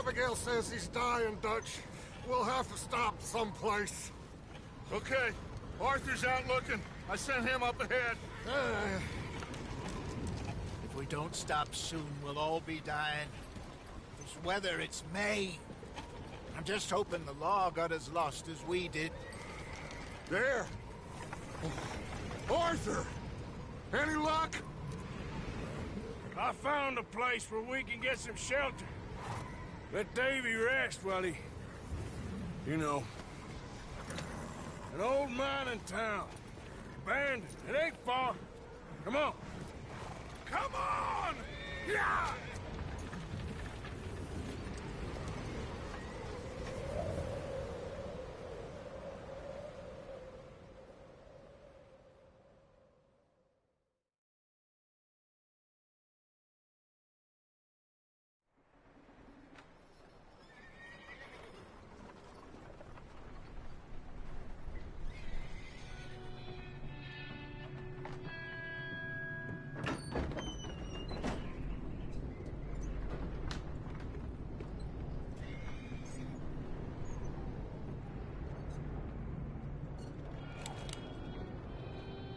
Abigail says he's dying, Dutch. We'll have to stop someplace. Okay. Arthur's out looking. I sent him up ahead. If we don't stop soon, we'll all be dying. This weather, it's May. I'm just hoping the law got as lost as we did. There! Arthur! Any luck? I found a place where we can get some shelter. Let Davy rest while he... You know. An old mining town. Abandoned. It ain't far. Come on. Come on! Yeah!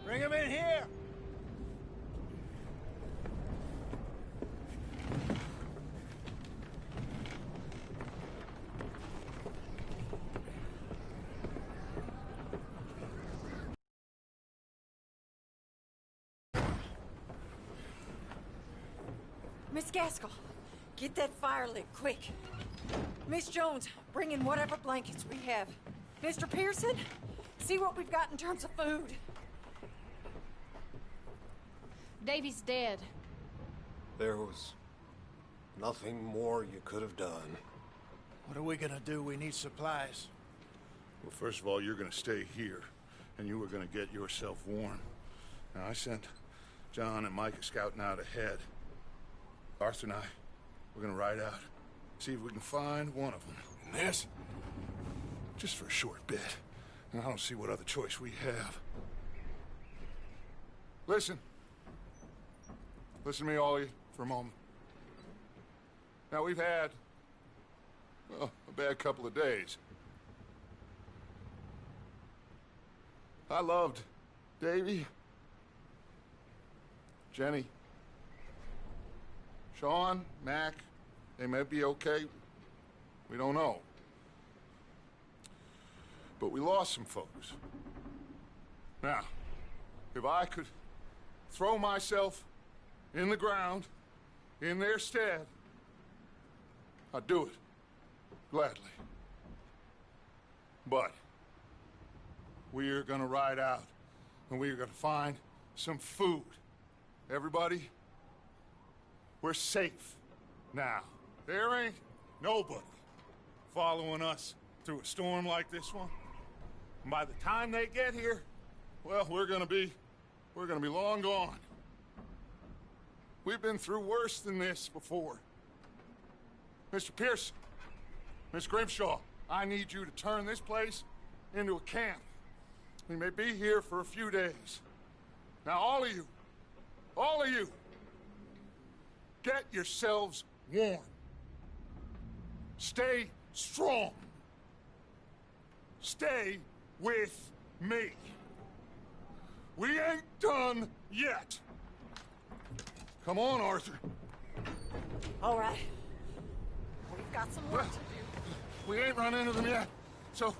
Bring him in here! Miss Gaskell, get that fire lit, quick. Miss Jones, bring in whatever blankets we have. Mr. Pearson, see what we've got in terms of food. Davy's dead. There was nothing more you could have done. What are we gonna do? We need supplies. Well, first of all, you're gonna stay here, and you were gonna get yourself warm. Now, I sent John and Micah scouting out ahead. Arthur and I, we're gonna ride out, see if we can find one of them. And this? Just for a short bit. And I don't see what other choice we have. Listen. Listen to me, all of you, for a moment. Now, we've had, well, a bad couple of days. I loved Davy, Jenny, Sean, Mac. They may be okay. We don't know. But we lost some folks. Now, if I could throw myself in the ground, in their stead, I'd do it, gladly. But we are gonna ride out, and we are gonna find some food. Everybody, we're safe now. There ain't nobody following us through a storm like this one. And by the time they get here, well, we're gonna be long gone. We've been through worse than this before. Mr. Pearson, Miss Grimshaw, I need you to turn this place into a camp. We may be here for a few days. Now, all of you, get yourselves warm. Stay strong. Stay with me. We ain't done yet. Come on, Arthur. All right. We've got some work to do. We ain't run into them yet, so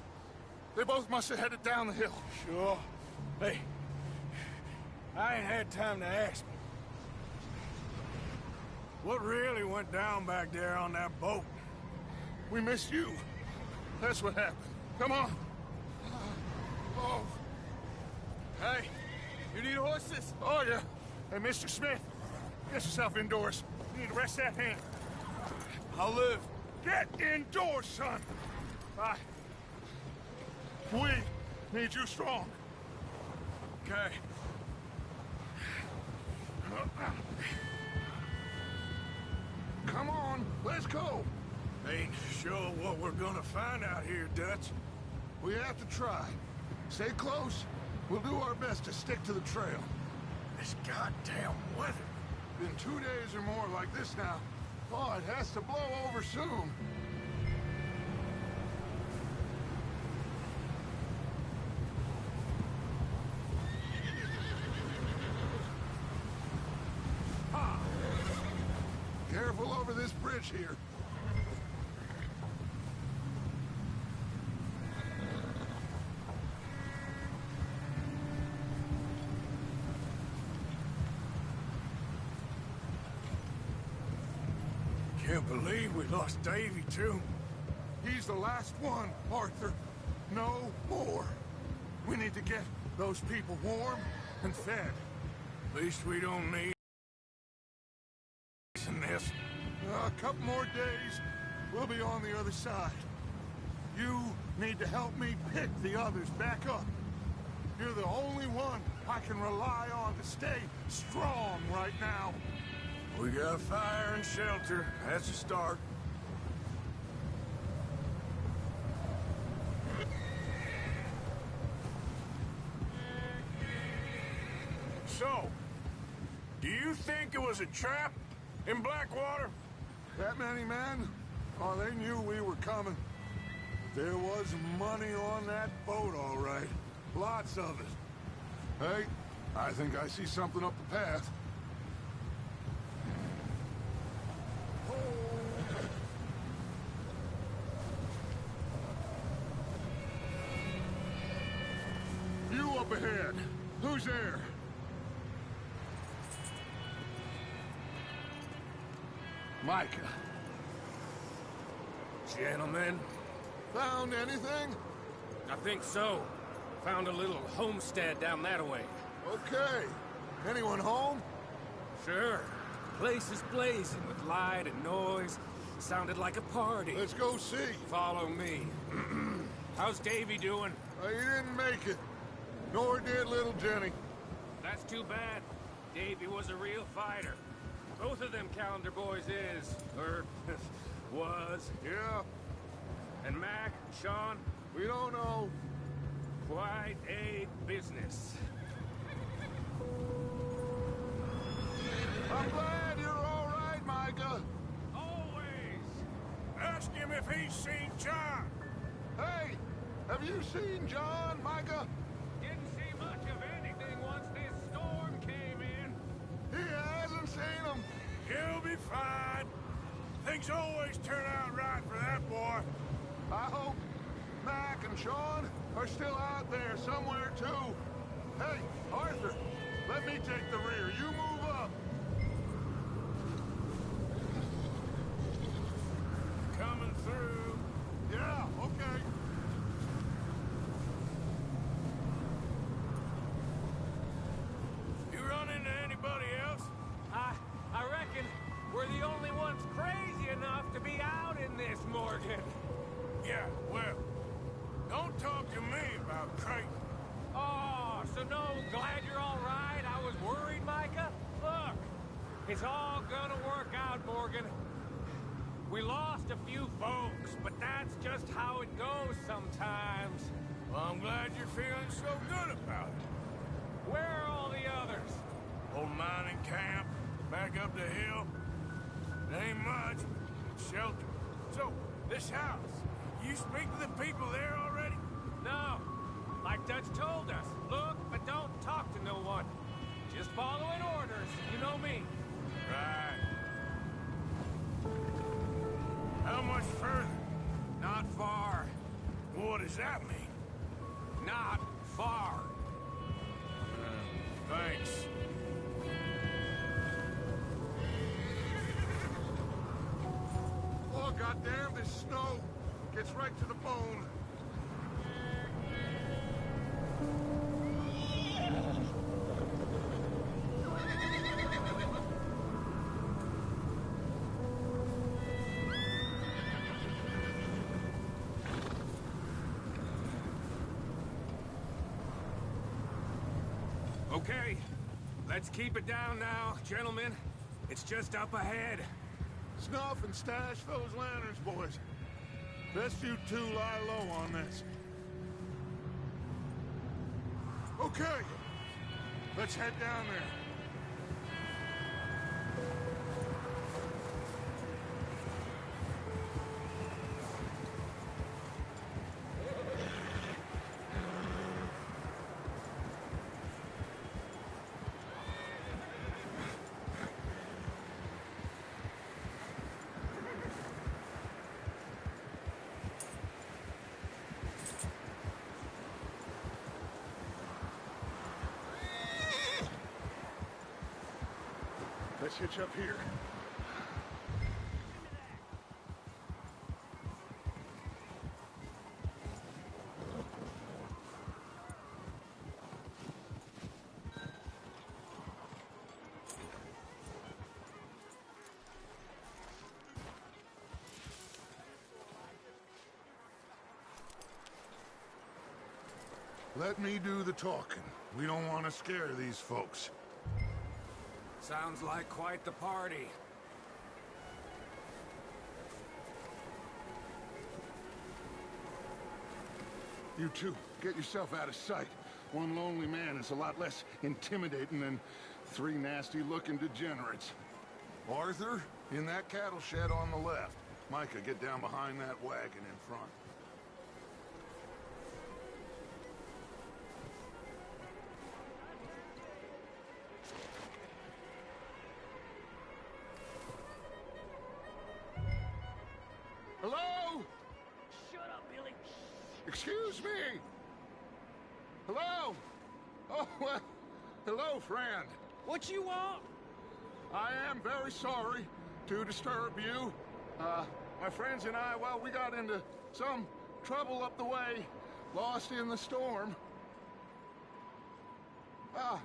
they both must have headed down the hill. Sure. Hey, I ain't had time to ask. What really went down back there on that boat? We missed you. That's what happened. Come on. Oh. Hey, you need horses? Oh, yeah. Hey, Mr. Smith, get yourself indoors. You need to rest that hand. I'll live. Get indoors, son. We need you strong. Okay. Come on, let's go. Ain't sure what we're gonna find out here, Dutch. We have to try. Stay close. We'll do our best to stick to the trail. This goddamn weather. Been 2 days or more like this now. Oh, it has to blow over soon. bridge here. Can't believe we lost Davy, too. He's the last one, Arthur. No more. We need to get those people warm and fed. At least we don't need this. A couple more days, we'll be on the other side. You need to help me pick the others back up. You're the only one I can rely on to stay strong right now. We got fire and shelter. That's a start. So, do you think it was a trap in Blackwater? That many men? Oh, they knew we were coming. There was money on that boat, all right. Lots of it. Hey, I think I see something up the path. You up ahead. Who's there? Micah. Gentlemen, Found anything? I think so. Found a little homestead down that way. Okay. Anyone home? Sure. Place is blazing with light and noise. Sounded like a party. Let's go see. Follow me. How's Davy doing? He didn't make it. Nor did little Jenny. That's too bad. Davy was a real fighter. Both of them Calendar boys is, or was. Yeah, And Mac, Sean, we don't know. quite a business. I'm glad you're all right, Micah. Always. Ask him if he's seen John. Hey, have you seen John, Micah? Didn't see much of anything once this storm came in. He hasn't seen him. He'll be fine. Things always turn out right for that boy. I hope Mac and Sean are still out there somewhere, too. Hey, Arthur, let me take the rear. You move up. Coming through. Yeah, okay. You run into anybody else? I reckon we're the only ones crazy enough to be out in this, Morgan. Yeah, well, don't talk to me about crazy. Oh, so no, glad you're all right. I was worried, Micah. Look, it's all gonna work out, Morgan. We lost a few folks, but that's just how it goes sometimes. Well, I'm glad you're feeling so good about it. Where are all the others? Old mining camp, back up the hill. It ain't much, but shelter. So, this house, you speak to the people there already? No, like Dutch told us. Look, but don't talk to no one. Just following orders, you know me. Right. How much further? Not far. What does that mean? Not far. Thanks. Oh, goddamn, this snow gets right to the bone. Okay, let's keep it down now, gentlemen. It's just up ahead. Snuff and stash those lanterns, boys. Best you two lie low on this. Okay, let's head down there. hitch up here. Let me do the talking. We don't want to scare these folks. Sounds like quite the party. You two, get yourself out of sight. One lonely man is a lot less intimidating than three nasty-looking degenerates. Arthur, in that cattle shed on the left. Micah, get down behind that wagon in front. Hello? Shut up, Billy. Excuse me? Hello? Oh, well, hello, friend. What you want? I am very sorry to disturb you. My friends and I, well, we got into some trouble up the way, lost in the storm.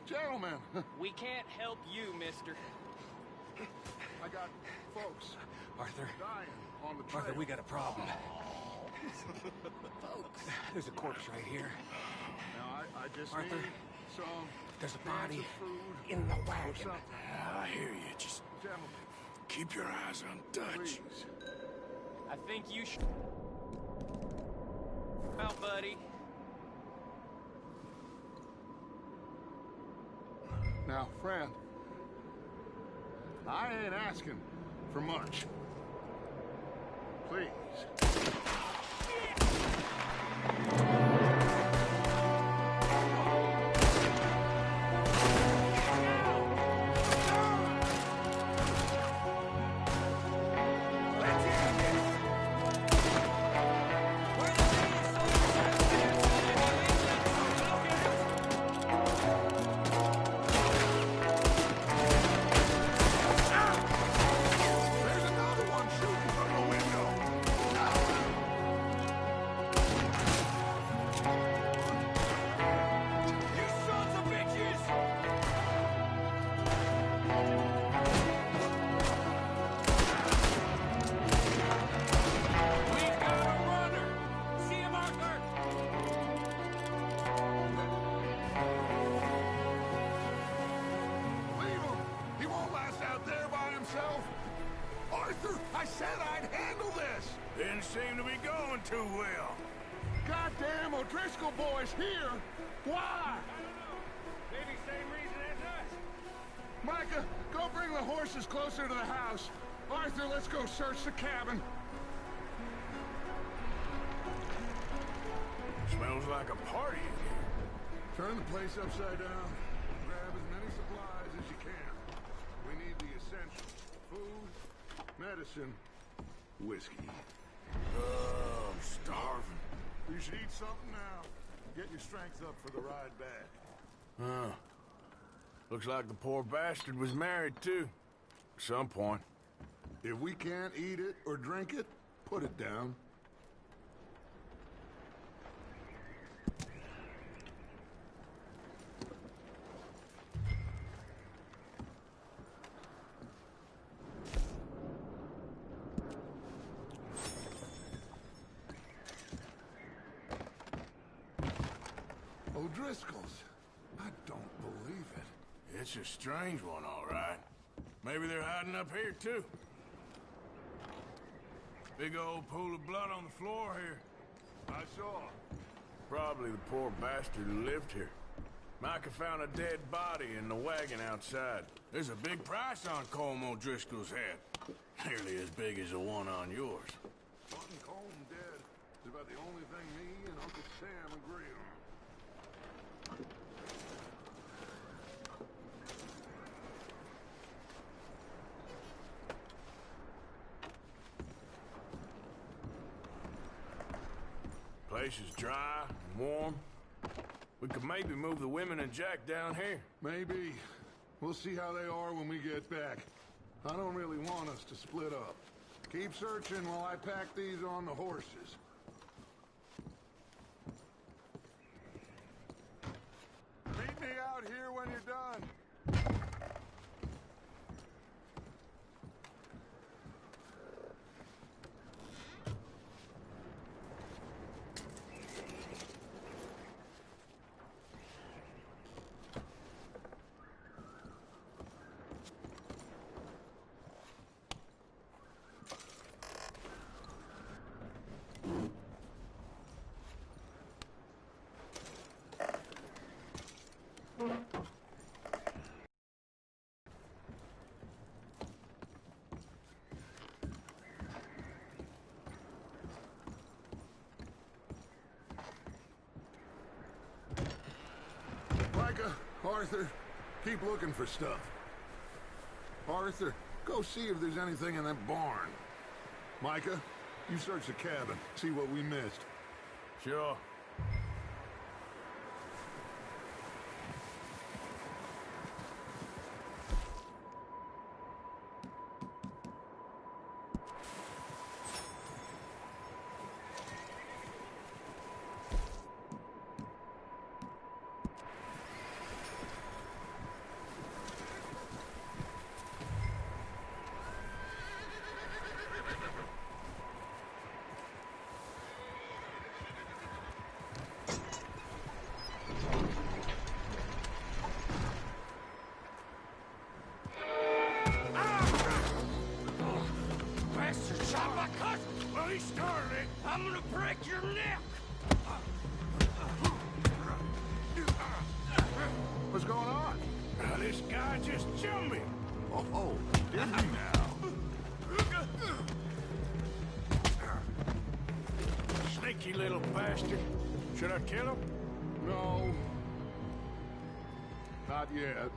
Gentlemen. We can't help you, mister. I got folks Arthur. dying on the trail. Arthur, we got a problem. Folks. There's a corpse right here. Now, I just Arthur, need some there's a cans body of food in the or wagon. something. I hear you. Just Gentlemen, keep your eyes on Dutch. please. I think you should... Well, buddy. Now, friend, I ain't asking for much. Please. There's another one shooting from the window. You sons of bitches! We've got a runner! See him, Arthur! Leave him. He won't last out there by himself. Arthur, I said I'd handle this. Didn't seem to be going too well. Goddamn O'Driscoll boys here. Why? Maybe same reason as us. Micah, go bring the horses closer to the house. Arthur, let's go search the cabin. Smells like a party in here. Turn the place upside down. Grab as many supplies as you can. We need the essentials. Food, medicine, whiskey. Oh, I'm starving. You should eat something now. Get your strength up for the ride back. Huh. Looks like the poor bastard was married, too. At some point. If we can't eat it or drink it, put it down. O'Driscoll's. I don't believe it. It's a strange one, all right. Maybe they're hiding up here, too. Big old pool of blood on the floor here. I saw. Probably the poor bastard who lived here. Micah found a dead body in the wagon outside. There's a big price on Colm O'Driscoll's head. Nearly as big as the one on yours. Wanting Colm dead is about the only thing me and Uncle Sam agree on. Place is dry and warm. We could maybe move the women and Jack down here. Maybe. We'll see how they are when we get back. I don't really want us to split up. Keep searching while I pack these on the horses. Meet me out here when you're done. Micah, Arthur, keep looking for stuff. Arthur, go see if there's anything in that barn. Micah, you search the cabin, see what we missed. Sure. Well, he started it. I'm gonna break your neck. What's going on? This guy just jumped me. Oh, did he now? Sneaky little bastard. Should I kill him? No. Not yet.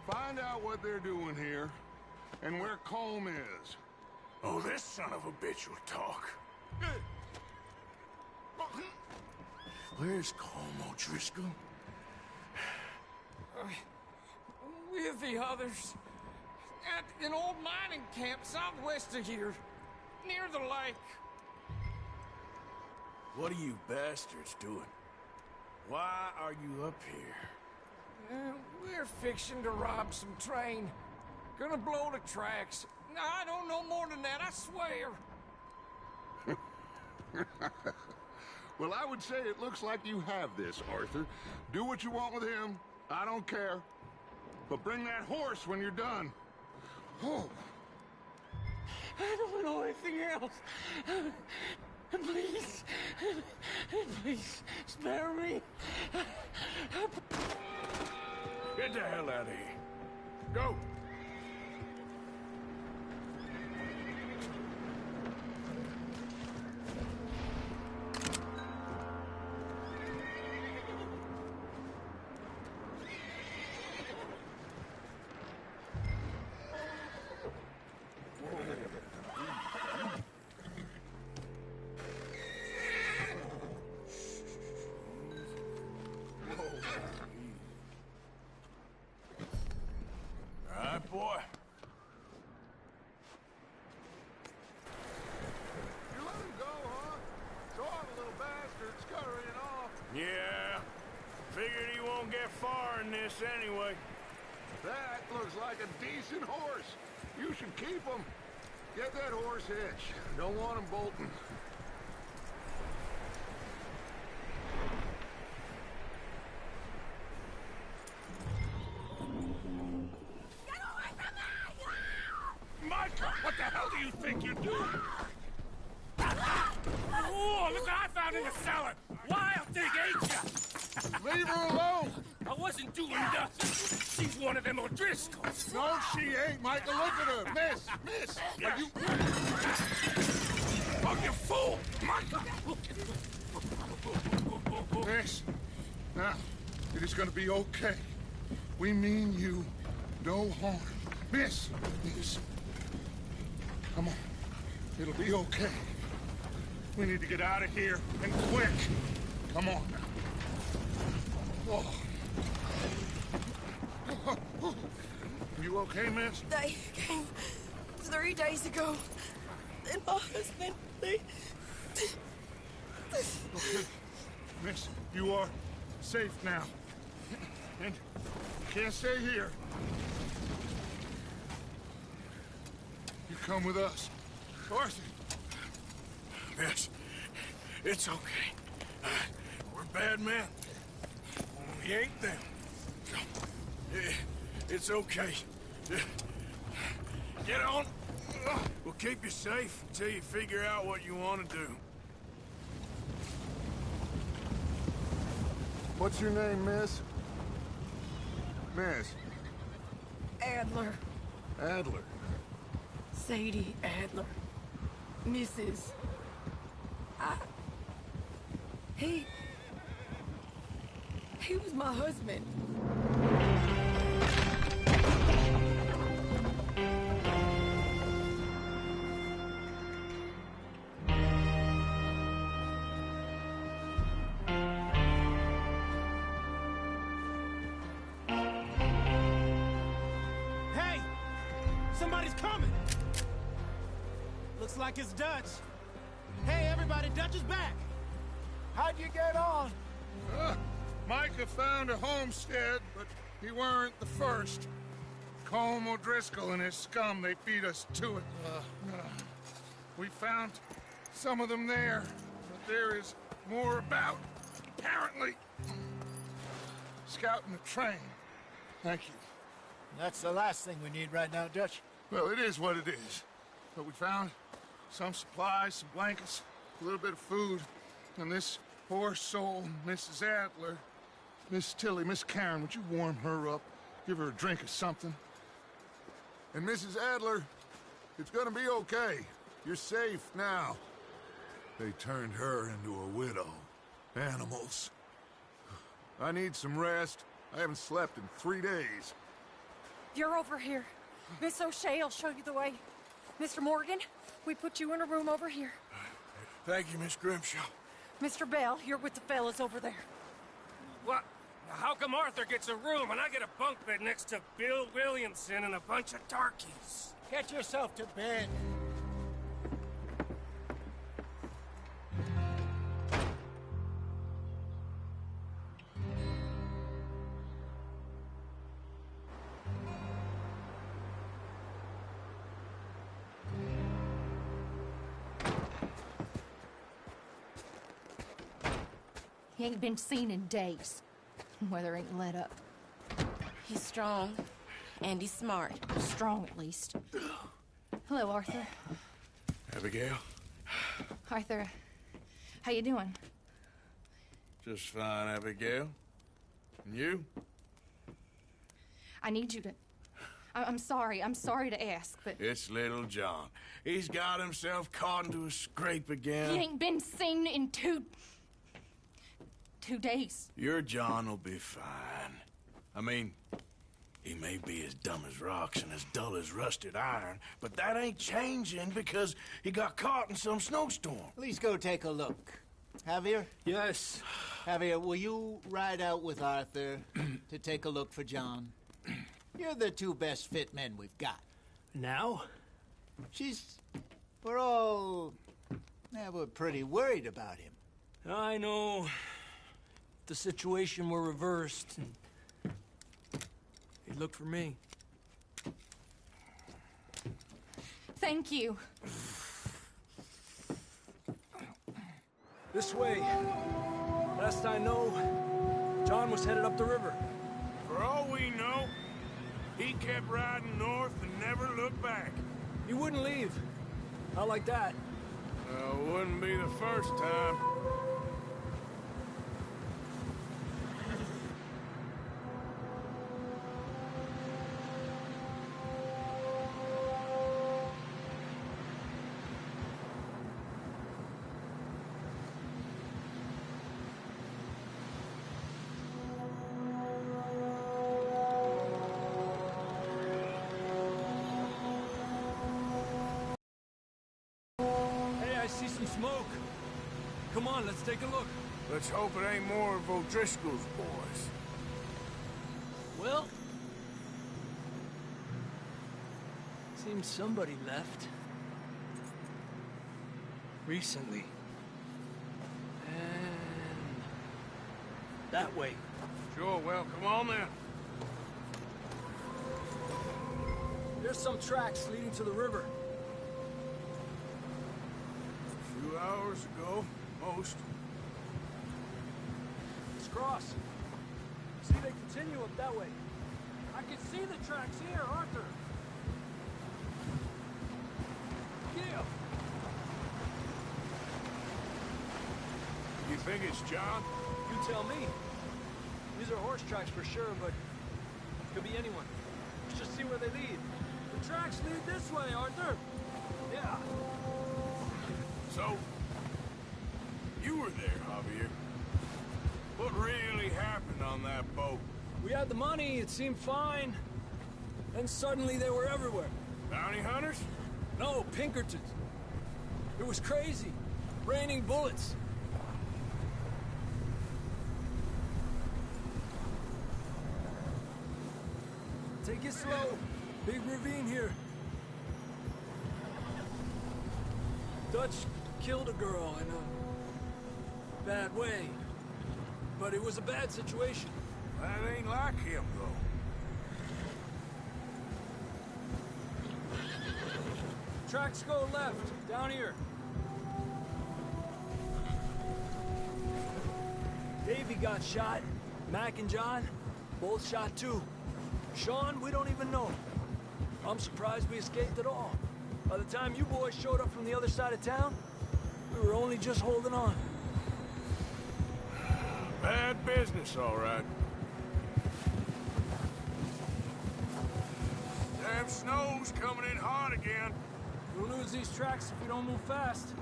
Find out what they're doing here, and where Colm is. Oh, this son of a bitch will talk. Where's Colm O'Driscoll? With the others. At an old mining camp southwest of here. Near the lake. What are you bastards doing? Why are you up here? We're fixing to rob some train. Gonna blow the tracks. I don't know more than that, I swear. Well, I would say it looks like you have this, Arthur. Do what you want with him. I don't care. But bring that horse when you're done. Oh. I don't know anything else. Please. Please, spare me. Get the hell out of here. Go. Boy. You let him go, huh? So all the little bastard's scurrying off. Yeah. Figured he won't get far in this anyway. That looks like a decent horse. You should keep him. Get that horse hitched. Don't want him bolting. Micah, what the hell do you think you're doing? Oh, look what I found in the cellar! Wild thing, ain't ya? Leave her alone! I wasn't doing nothing. She's one of them O'Driscolls. No, she ain't, Micah. Look at her. Miss! Are you... Oh, you fool! Micah! Miss, now, it is gonna be okay. We mean you no harm. Miss! Come on. It'll be okay. We need to get out of here, and quick. Come on now. Oh. You You okay, miss? They came 3 days ago. And my husband, they... Okay. Miss, you are safe now. And you can't stay here. You come with us. Arthur. Miss, it's okay. We're bad men. We ain't them. It's okay. Get on. We'll keep you safe until you figure out what you want to do. What's your name, miss? Miss. Adler. Adler. Sadie Adler. Mrs. He was my husband. Hey! Somebody's coming! Looks like it's Dutch. Hey, everybody, Dutch is back! How'd you get on? Micah found a homestead, but he weren't the first. Colm O'Driscoll and his scum, they beat us to it. We found some of them there, but there is more about, apparently. Scouting the train. Thank you. That's the last thing we need right now, Dutch. Well, it is what it is. But we found some supplies, some blankets, a little bit of food, and this poor soul, Mrs. Adler, Miss Tilly, Miss Karen, would you warm her up? Give her a drink or something? And Mrs. Adler, it's gonna be okay. You're safe now. They turned her into a widow. Animals. I need some rest. I haven't slept in 3 days. You're over here. Miss O'Shea will show you the way. Mr. Morgan, we put you in a room over here. Thank you, Miss Grimshaw. Mr. Bell, you're with the fellas over there. What? How come Arthur gets a room and I get a bunk bed next to Bill Williamson and a bunch of darkies? Get yourself to bed. He ain't been seen in days. Weather ain't let up. He's strong, and he's smart. Strong, at least. Hello, Arthur. Abigail? Arthur, how you doing? Just fine, Abigail. And you? I need you to... I'm sorry to ask, but... It's little John. He's got himself caught into a scrape again. He ain't been seen in 2 days. Your John will be fine. I mean, he may be as dumb as rocks and as dull as rusted iron, but that ain't changing because he got caught in some snowstorm. Please go take a look. Javier? Yes. Javier, will you ride out with Arthur to take a look for John? You're the 2 best fit men we've got. Now? We're all... Yeah, we're pretty worried about him. I know. If the situation were reversed, and he'd look for me. Thank you. This way. Last I know, John was headed up the river. For all we know, he kept riding north and never looked back. He wouldn't leave. Not like that. Wouldn't be the first time. I see some smoke. Come on, let's take a look. Let's hope it ain't more of O'Driscoll's boys. Well, Seems somebody left. Recently. And... that way. Sure, well, come on then. There's some tracks leading to the river. A few hours ago, most. Let's cross. See, they continue up that way. I can see the tracks here, Arthur. Yeah. You think it's John? You tell me. These are horse tracks for sure, but could be anyone. Let's just see where they lead. The tracks lead this way, Arthur. Yeah. So, you were there, Javier. What really happened on that boat? We had the money, it seemed fine. Then suddenly they were everywhere. Bounty hunters? No, Pinkertons. It was crazy. Raining bullets. Take it slow. Big ravine here. Dutch killed a girl in a bad way. But it was a bad situation. That ain't like him, though. Tracks go left, down here. Davey got shot. Mac and John, both shot too. Sean, we don't even know. I'm surprised we escaped at all. By the time you boys showed up from the other side of town, we were only just holding on. Bad business, all right. Damn snow's coming in hot again. We'll lose these tracks if we don't move fast.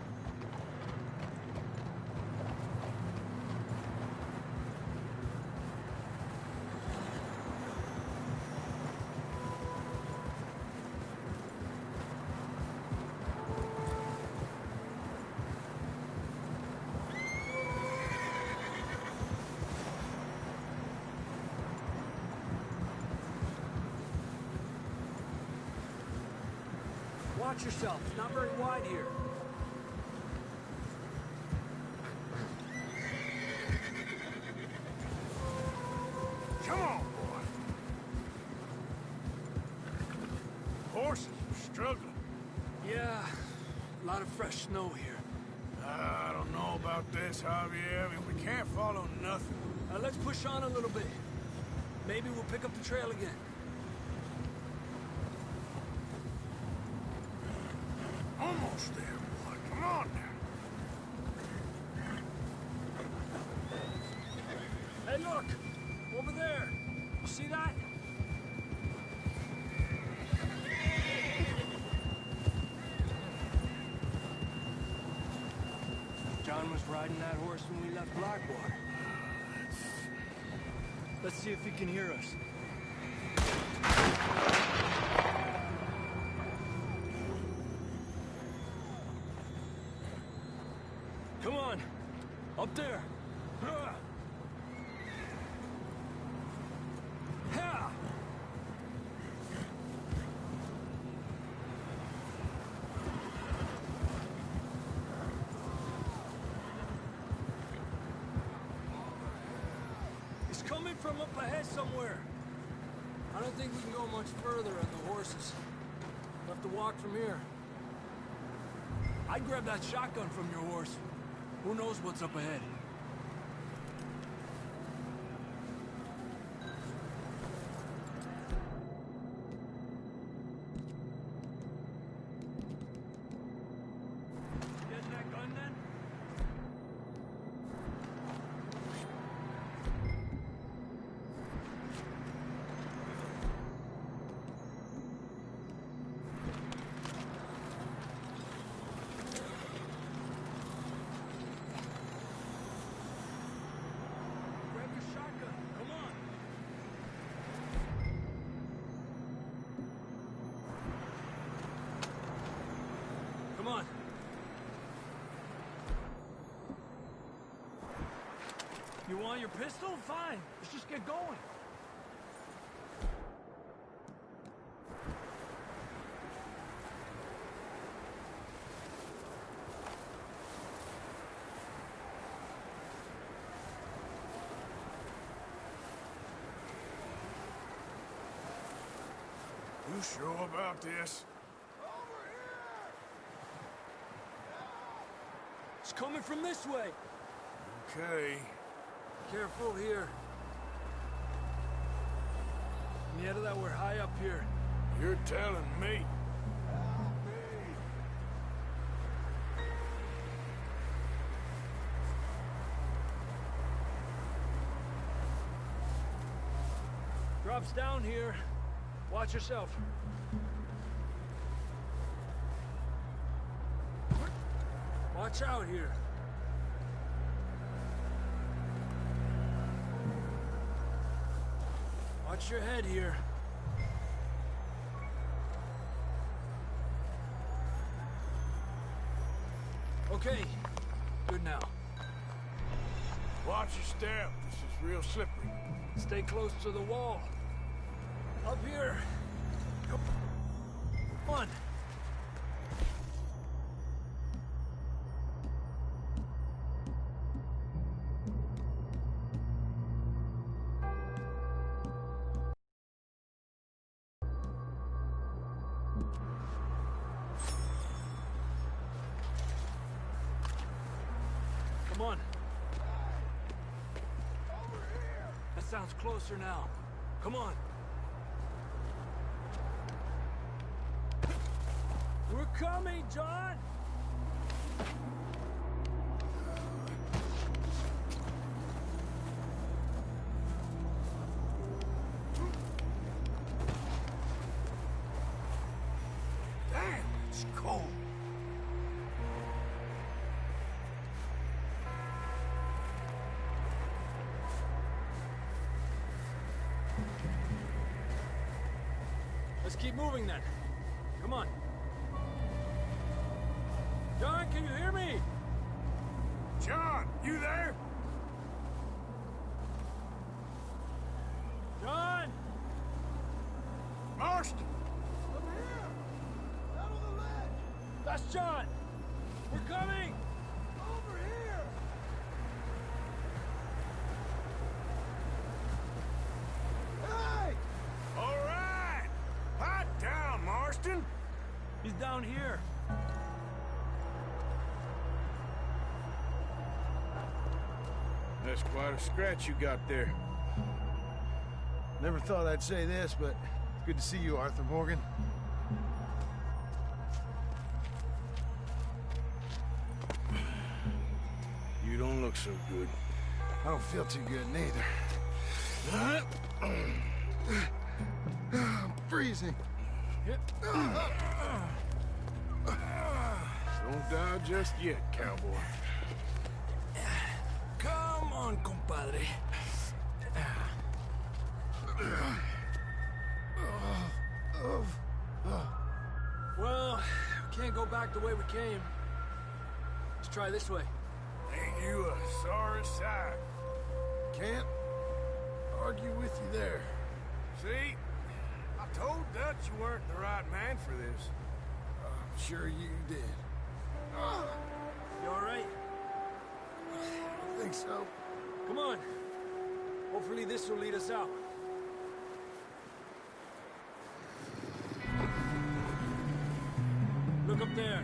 Watch yourself. It's not very wide here. Come on, boy. Horses are struggling. Yeah, a lot of fresh snow here. I don't know about this, Javier. I mean, we can't follow nothing. Let's push on a little bit. Maybe we'll pick up the trail again. Almost there, boy. Come on now. Hey, look! Over there! You see that? John was riding that horse when we left Blackwater. Let's see if he can hear us. Come on! Up there! He's coming from up ahead somewhere. I don't think we can go much further on the horses. We'll have to walk from here. I'd grab that shotgun from your horse. Who knows what's up ahead? Getting that gun then? Grab your shotgun. Come on. Come on. You want your pistol? Fine. Let's just get going. You sure about this? It's coming from this way. Okay. Careful here. Mierda, we're high up here. You're telling me. Drops down here. Watch yourself. Watch out here. Watch your head here. Okay, good now. Watch your step. This is real slippery. Stay close to the wall. Up here. Come on. Come on. That sounds closer now. Come on. We're coming, John! Damn, it's cold. Let's keep moving then. Come on. John, can you hear me? John, you there? John! Marston! Over here! Out of the ledge! That's John! We're coming! Over here! Hey! All right! Hot down, Marston! He's down here. That's quite a scratch you got there. Never thought I'd say this, but it's good to see you, Arthur Morgan. You don't look so good. I don't feel too good, neither. I'm freezing. Don't die just yet, cowboy. Come on, compadre. Well, we can't go back the way we came. Let's try this way. Ain't you a sorry sight? Can't argue with you there. See? I told Dutch you weren't the right man for this. I'm sure you did. You all right? I think so. Come on. Hopefully this will lead us out. Look up there.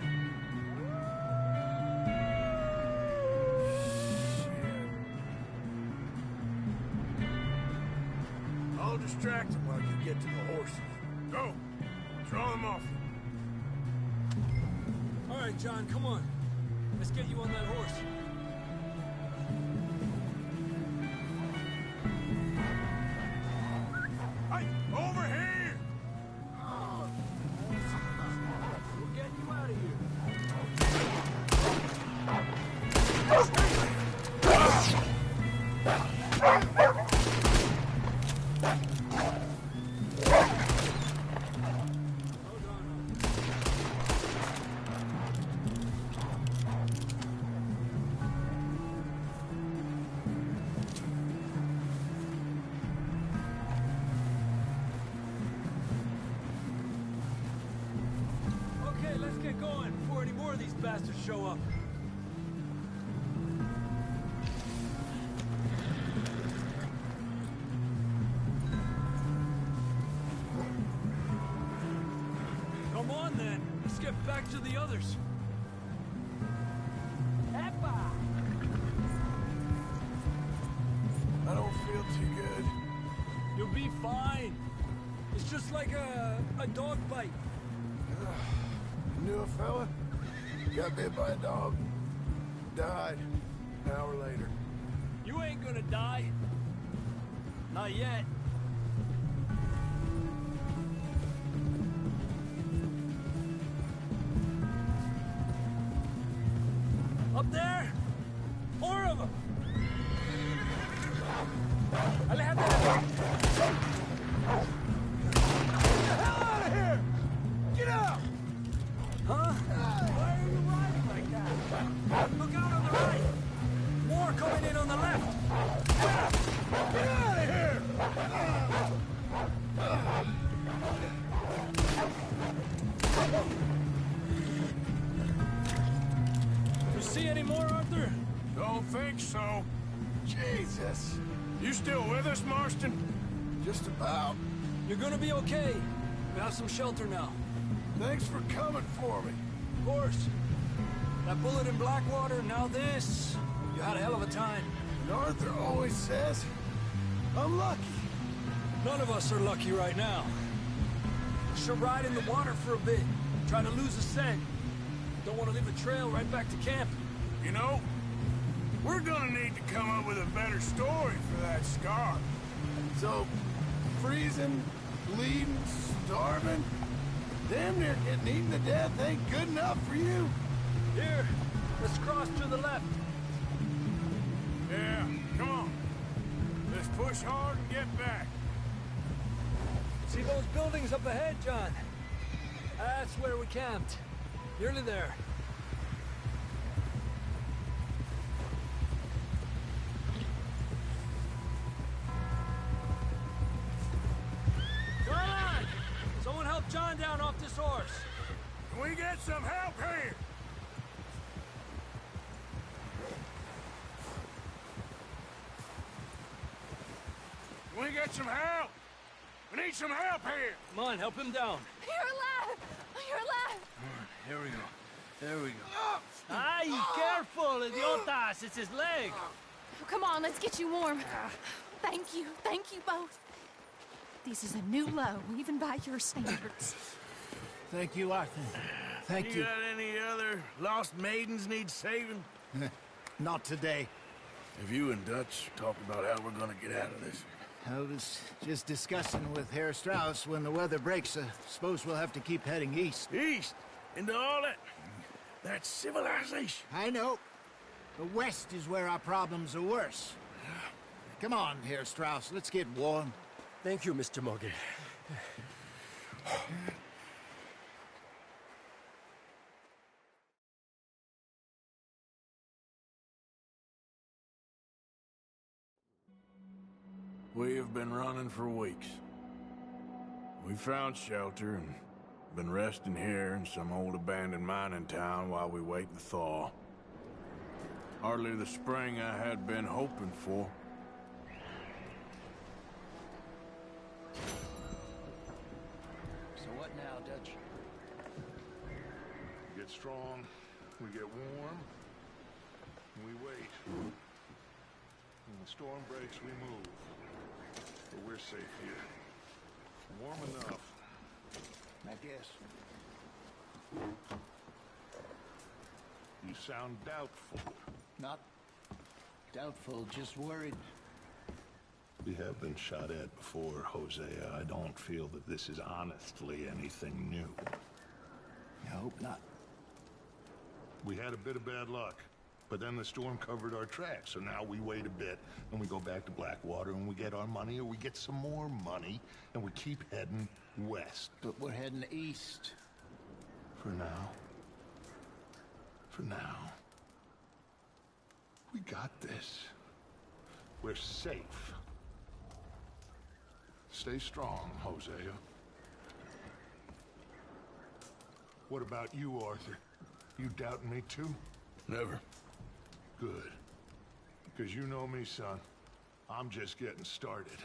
I'll distract him while you get to the horses. Go! Draw them off. All right, John, come on. Let's get you on that horse. Hey, over here! We're getting you out of here. Okay, let's get going before any more of these bastards show up. get back to the others. I don't feel too good. You'll be fine. It's just like a dog bite. You knew a fella? Got bit by a dog. Died. An hour later. You ain't gonna die. Not yet. Up there? 4 of them. Alejandro! Get the hell out of here! Get out! Huh? Why are you riding like that? Look out on the right! More coming in on the left! Get out of here! You see any more, Arthur? Don't think so. Jesus! You still with us, Marston? Just about. You're gonna be okay. We have some shelter now. Thanks for coming for me. Of course. That bullet in Blackwater, now this. You had a hell of a time. And Arthur always says, I'm lucky. None of us are lucky right now. We should ride in the water for a bit. Try to lose a scent. Don't want to leave a trail right back to camp. You know, we're gonna need to come up with a better story for that scar. So, freezing, bleeding, starving, damn near getting eaten to death ain't good enough for you. Here, let's cross to the left. Yeah, come on. Let's push hard and get back. See those buildings up ahead, John? That's where we camped. Nearly there. Come on! Someone help John down off this horse. Can we get some help here? Can we get some help? We need some help here. Come on, help him down. You're alive! You're alive! Here we go. There we go. Ay, careful, idiotas! It's his leg. Oh, come on, let's get you warm. Thank you both. This is a new low, even by your standards. Thank you, Arthur. Thank you. You got any other lost maidens need saving? Not today. Have you and Dutch talked about how we're gonna get out of this? I was just discussing with Herr Strauss when the weather breaks. Suppose we'll have to keep heading east. East? Into all that... That's civilization. I know. The west is where our problems are worse. Come on, Herr Strauss, let's get warm. Thank you, Mr. Morgan. We have been running for weeks. We found shelter and been resting here in some old abandoned mining town while we wait the thaw. Hardly the spring I had been hoping for. So what now, Dutch? We get strong, we get warm, and we wait. When the storm breaks, we move. But we're safe here. Warm enough. I guess. You sound doubtful. Not doubtful, just worried. We have been shot at before, Hosea. I don't feel that this is honestly anything new. I hope not. We had a bit of bad luck, but then the storm covered our tracks, so now we wait a bit, and we go back to Blackwater, and we get our money, or we get some more money, and we keep heading west. But we're heading east. For now. For now. We got this. We're safe. Stay strong, Hosea. What about you, Arthur? You doubting me too? Never. Good. Because you know me, son. I'm just getting started.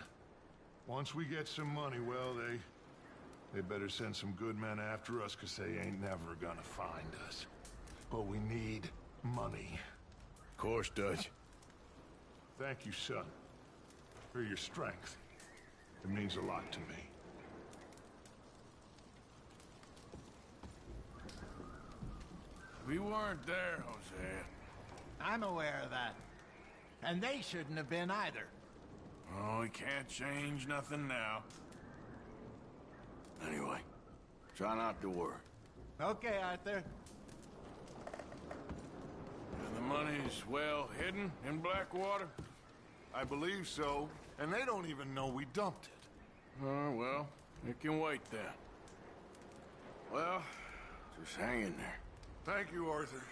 Once we get some money, well, They better send some good men after us, because they ain't never gonna find us. But we need money. Of course, Dutch. Thank you, son, for your strength. It means a lot to me. We weren't there, Hosea. I'm aware of that. And they shouldn't have been either. Oh, we can't change nothing now. Anyway, try not to worry. Okay, Arthur. And the money's well hidden in Blackwater? I believe so, and they don't even know we dumped it. Oh, well, it can wait then. Well, just hang in there. Thank you, Arthur.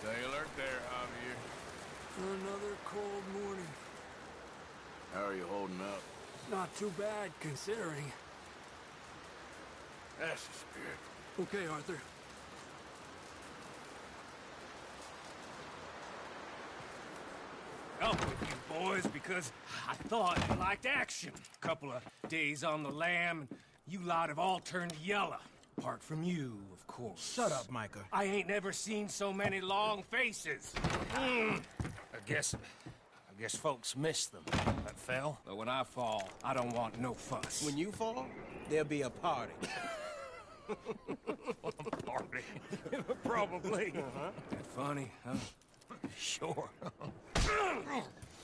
Stay alert there, Javier. Another cold morning. How are you holding up? Not too bad, considering. That's the spirit. Okay, Arthur. Up with you boys because I thought you liked action. Couple of days on the lam, and you lot have all turned yellow. Apart from you, of course. Shut up, Micah. I ain't never seen so many long faces. I guess folks miss them. That fell. But when I fall, I don't want no fuss. When you fall, there'll be a party. Party. Probably. That funny, huh? Sure.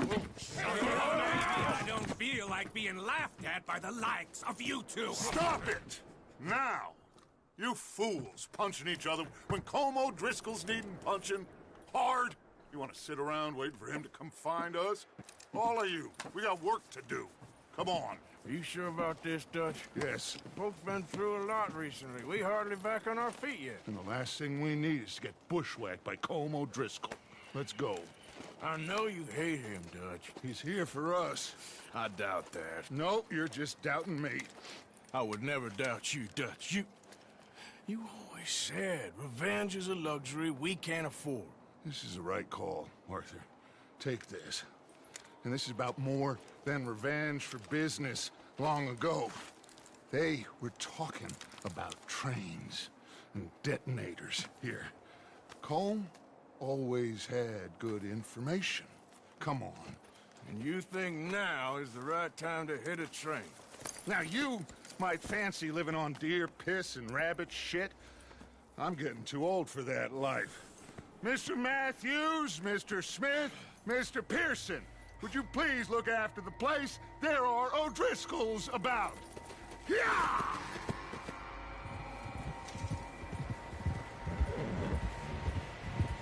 I don't feel like being laughed at by the likes of you two. Stop it! Now! You fools punching each other when Como Driscoll's needing punching hard. You want to sit around waiting for him to come find us? All of you, we got work to do. Come on. Are you sure about this, Dutch? Yes. Folks been through a lot recently. We hardly back on our feet yet. And the last thing we need is to get bushwhacked by Como Driscoll. Let's go. I know you hate him, Dutch. He's here for us. I doubt that. No, you're just doubting me. I would never doubt you, Dutch. You always said revenge is a luxury we can't afford. This is the right call, Arthur. Take this. And this is about more than revenge for business long ago. They were talking about trains and detonators here. Colm always had good information. Come on. And you think now is the right time to hit a train? Now you might fancy living on deer piss and rabbit shit. I'm getting too old for that life. Mr. Matthews, Mr. Smith, Mr. Pearson, would you please look after the place? There are O'Driscolls about. Yeah!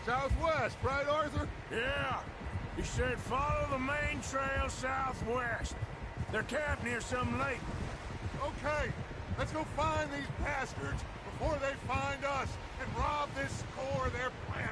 Southwest, right, Arthur? Yeah. He said follow the main trail southwest. They're camped near some lake. Okay, let's go find these bastards before they find us and rob this core they're planning.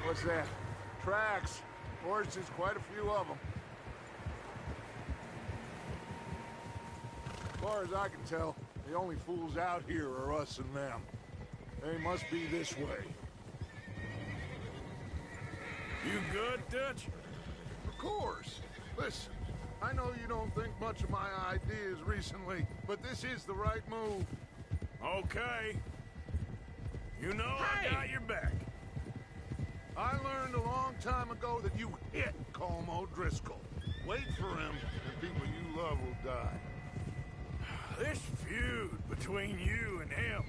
What's that? Tracks. Horses, quite a few of them. As far as I can tell, the only fools out here are us and them. They must be this way. You good, Dutch? Of course. Listen, I know you don't think much of my ideas recently, but this is the right move. Okay. You know I got your back. I learned a long time ago that you hit Como Driscoll. Wait for him, and people you love will die. This feud between you and him,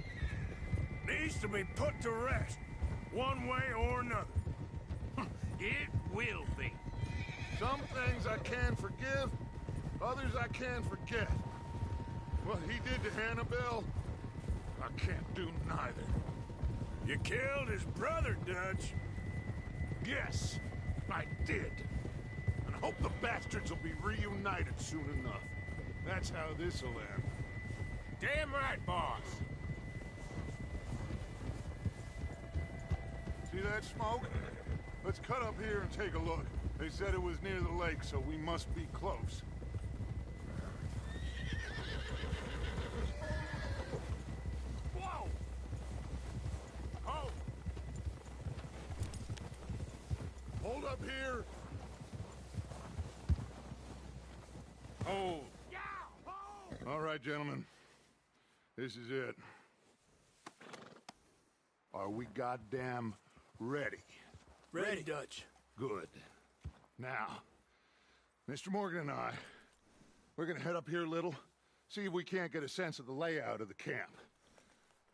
needs to be put to rest, one way or another. It will be. Some things I can forgive, others I can forget. What he did to Annabelle, I can't do neither. You killed his brother, Dutch. Yes, I did. And I hope the bastards will be reunited soon enough. That's how this'll end. Damn right, boss. See that smoke? Let's cut up here and take a look. They said it was near the lake, so we must be close. Whoa! Oh! Hold up here. Oh! All right, gentlemen. This is it. Are we goddamn ready? Ready, Dutch. Good. Now, Mr. Morgan and I, we're gonna head up here a little, see if we can't get a sense of the layout of the camp.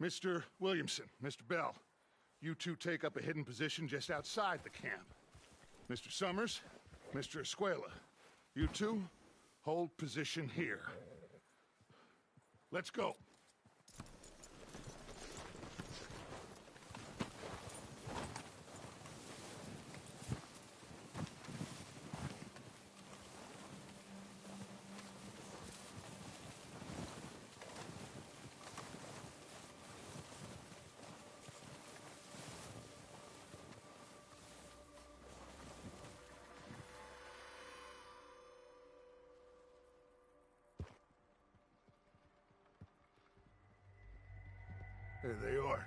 Mr. Williamson, Mr. Bell, you two take up a hidden position just outside the camp. Mr. Summers, Mr. Escuela, you two hold position here. Let's go. There they are.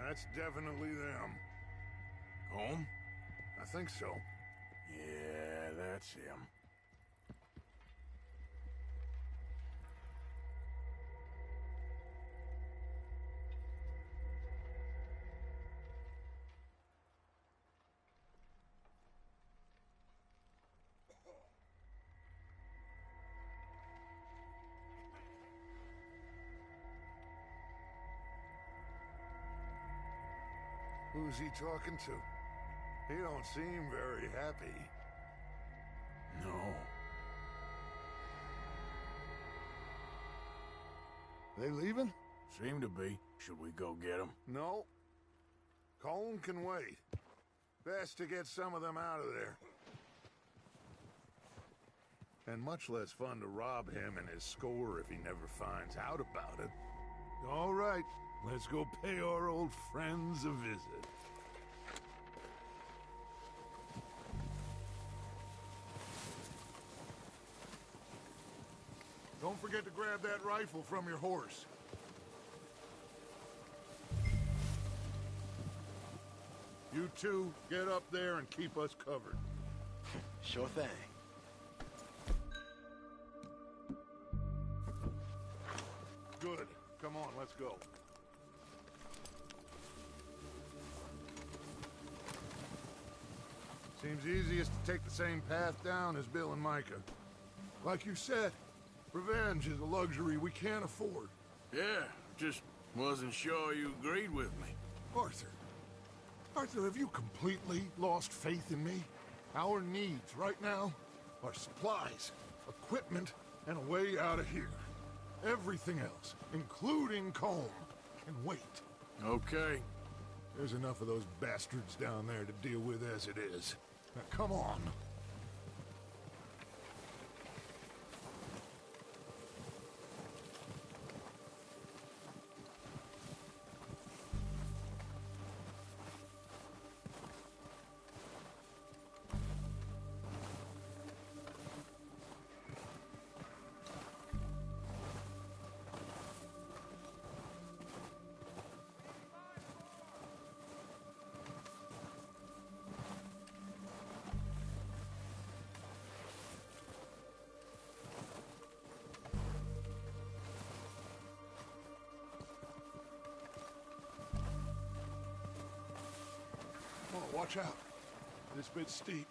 That's definitely them. Home? I think so. Yeah, that's him. Who's he talking to? He don't seem very happy. No. They leaving? Seem to be. Should we go get them? No. Colm can wait. Best to get some of them out of there. And much less fun to rob him and his score if he never finds out about it. All right, let's go pay our old friends a visit. Don't forget to grab that rifle from your horse. You two, get up there and keep us covered. Sure thing. Good. Come on, let's go. Seems easiest to take the same path down as Bill and Micah. Like you said, revenge is a luxury we can't afford. Yeah, just wasn't sure you agreed with me. Arthur. Arthur, have you completely lost faith in me? Our needs right now are supplies, equipment, and a way out of here. Everything else, including Colm, can wait. Okay. There's enough of those bastards down there to deal with as it is. Now, come on. Oh, watch out. This bit's steep.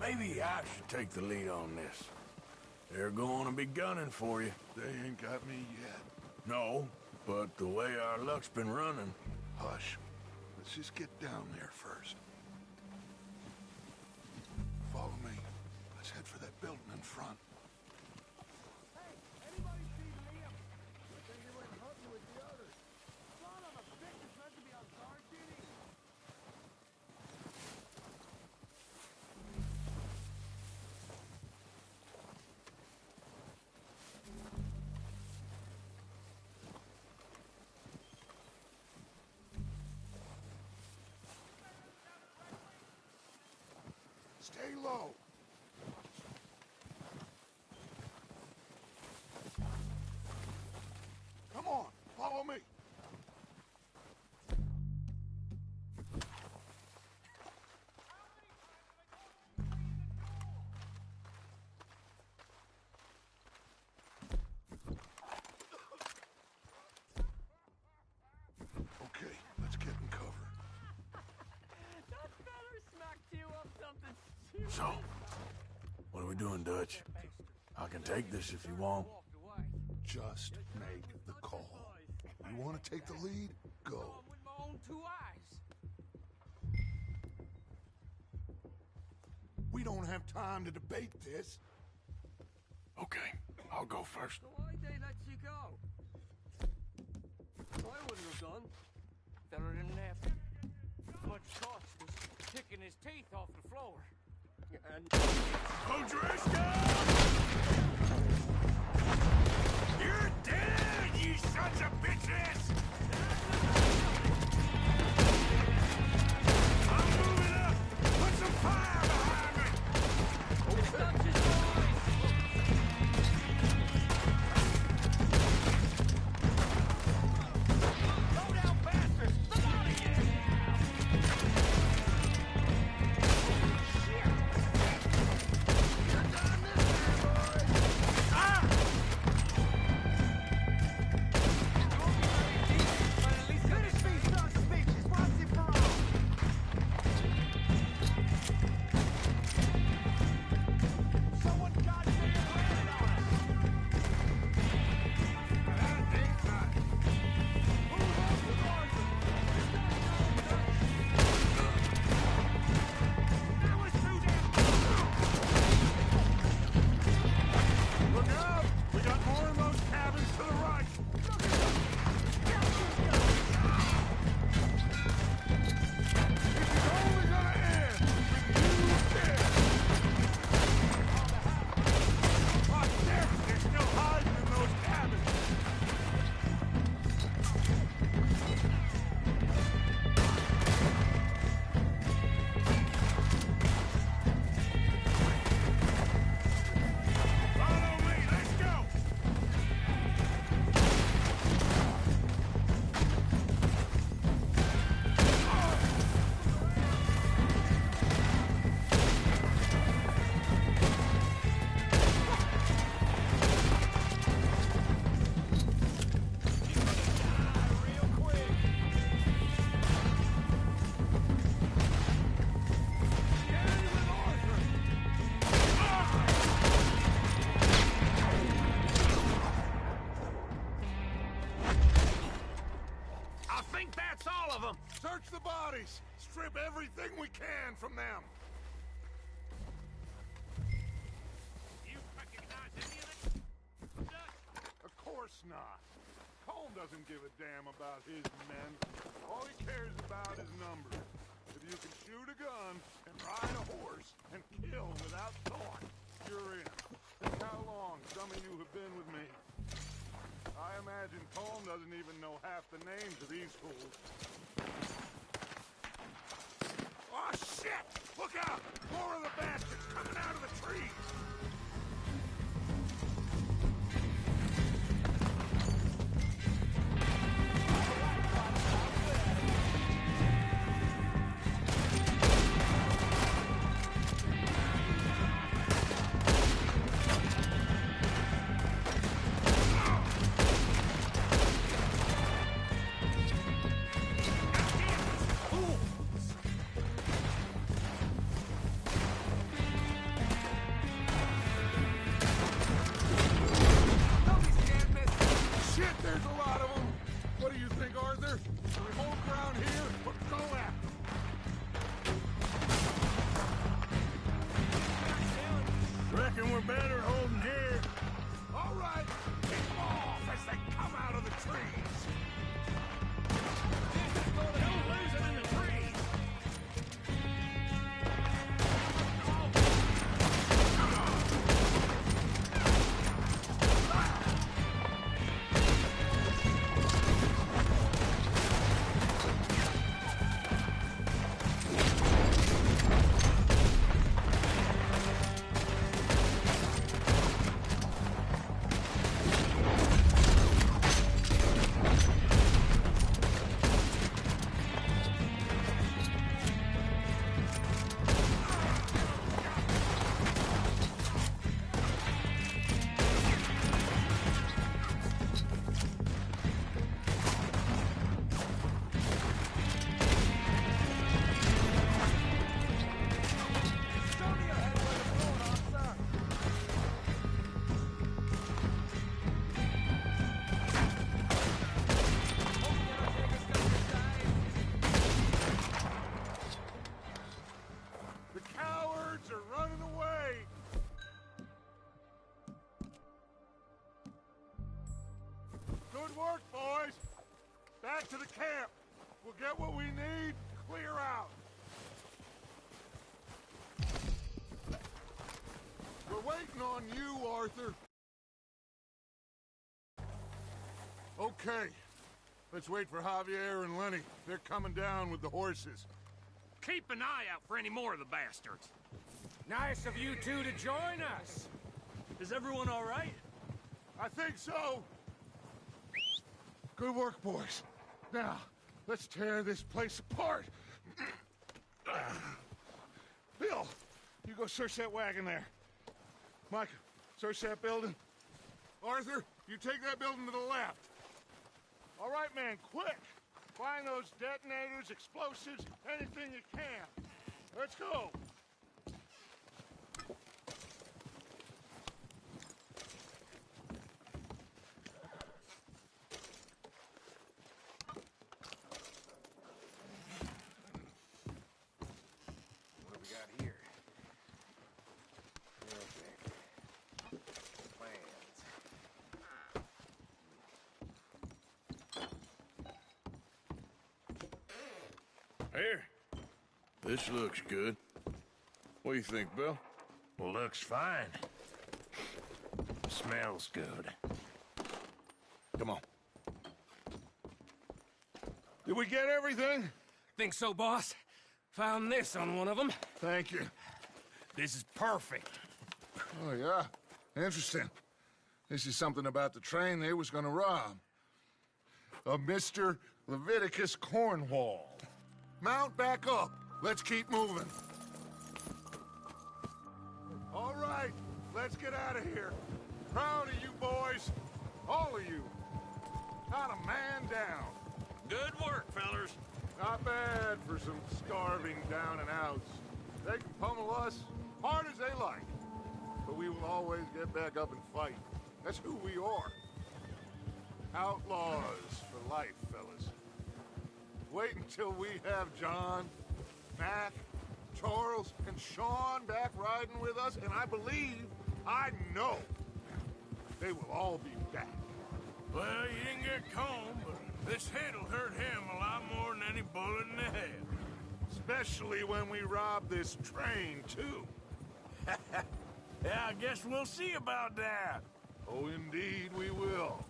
Maybe I should take the lead on this. They're going to be gunning for you. They ain't got me yet. No, but the way our luck's been running... Hush. Let's just get down there first. Follow me. Let's head for that building in front. Hey, anybody see Liam? I think he went hunting with the others. Son of a bitch is meant to be on guard duty. Stay low. Come on, follow me. Okay, let's get in cover. That feller smacked you up something stupid. So, what are we doing, Dutch? I can take this if you want. Just make the call. You want to take the lead? Go. With my own 2 eyes. We don't have time to debate this. Okay, I'll go first. So why'd they let you go? I wouldn't have done. Feller didn't have to. Much cost was picking his teeth off the floor. And... You're dead, you sons of bitches! I'm moving up! Put some fire behind me! Go down, bastards! Look out of here! Search the bodies! Strip everything we can from them! You recognize any of it? Of course not. Colm doesn't give a damn about his men. All he cares about is numbers. If you can shoot a gun and ride a horse and kill without thought, you're in. Think how long some of you have been with me. I imagine Colm doesn't even know half the names of these fools. Oh, shit! Look out! More of the bastards coming out of the trees! reckon we're better holding here. All right, keep them off as they come out of the trees. Don't lose them in the trees. The cowards are running away. Good work, boys. Back to the camp. We'll get what we need to clear out. We're waiting on you, Arthur. Okay. Let's wait for Javier and Lenny. They're coming down with the horses. Keep an eye out for any more of the bastards. Nice of you two to join us. Is everyone all right? I think so. Good work, boys. Now, let's tear this place apart. Bill, you go search that wagon there. Mike, search that building. Arthur, you take that building to the left. All right, man, quick. Find those detonators, explosives, anything you can. Let's go. What do we got here? Okay. Plans. Here. This looks good. What do you think, Bill? Looks fine. Smells good. Come on. Did we get everything? Think so, boss? Found this on one of them. Thank you. This is perfect. Oh, yeah? Interesting. This is something about the train they was gonna rob. A Mr. Leviticus Cornwall. Mount back up. Let's keep moving. All right, let's get out of here. Proud of you boys. All of you. Not a man down. Good work, fellers. Not bad for some starving down and outs. They can pummel us hard as they like. But we will always get back up and fight. That's who we are. Outlaws for life, fellas. Wait until we have John, Mac, Charles, and Sean back riding with us, and I know, they will all be back. Well, you didn't get Combe, but this hit'll hurt him a lot more than any bullet in the head. Especially when we rob this train, too. Yeah, I guess we'll see about that. Oh, indeed we will.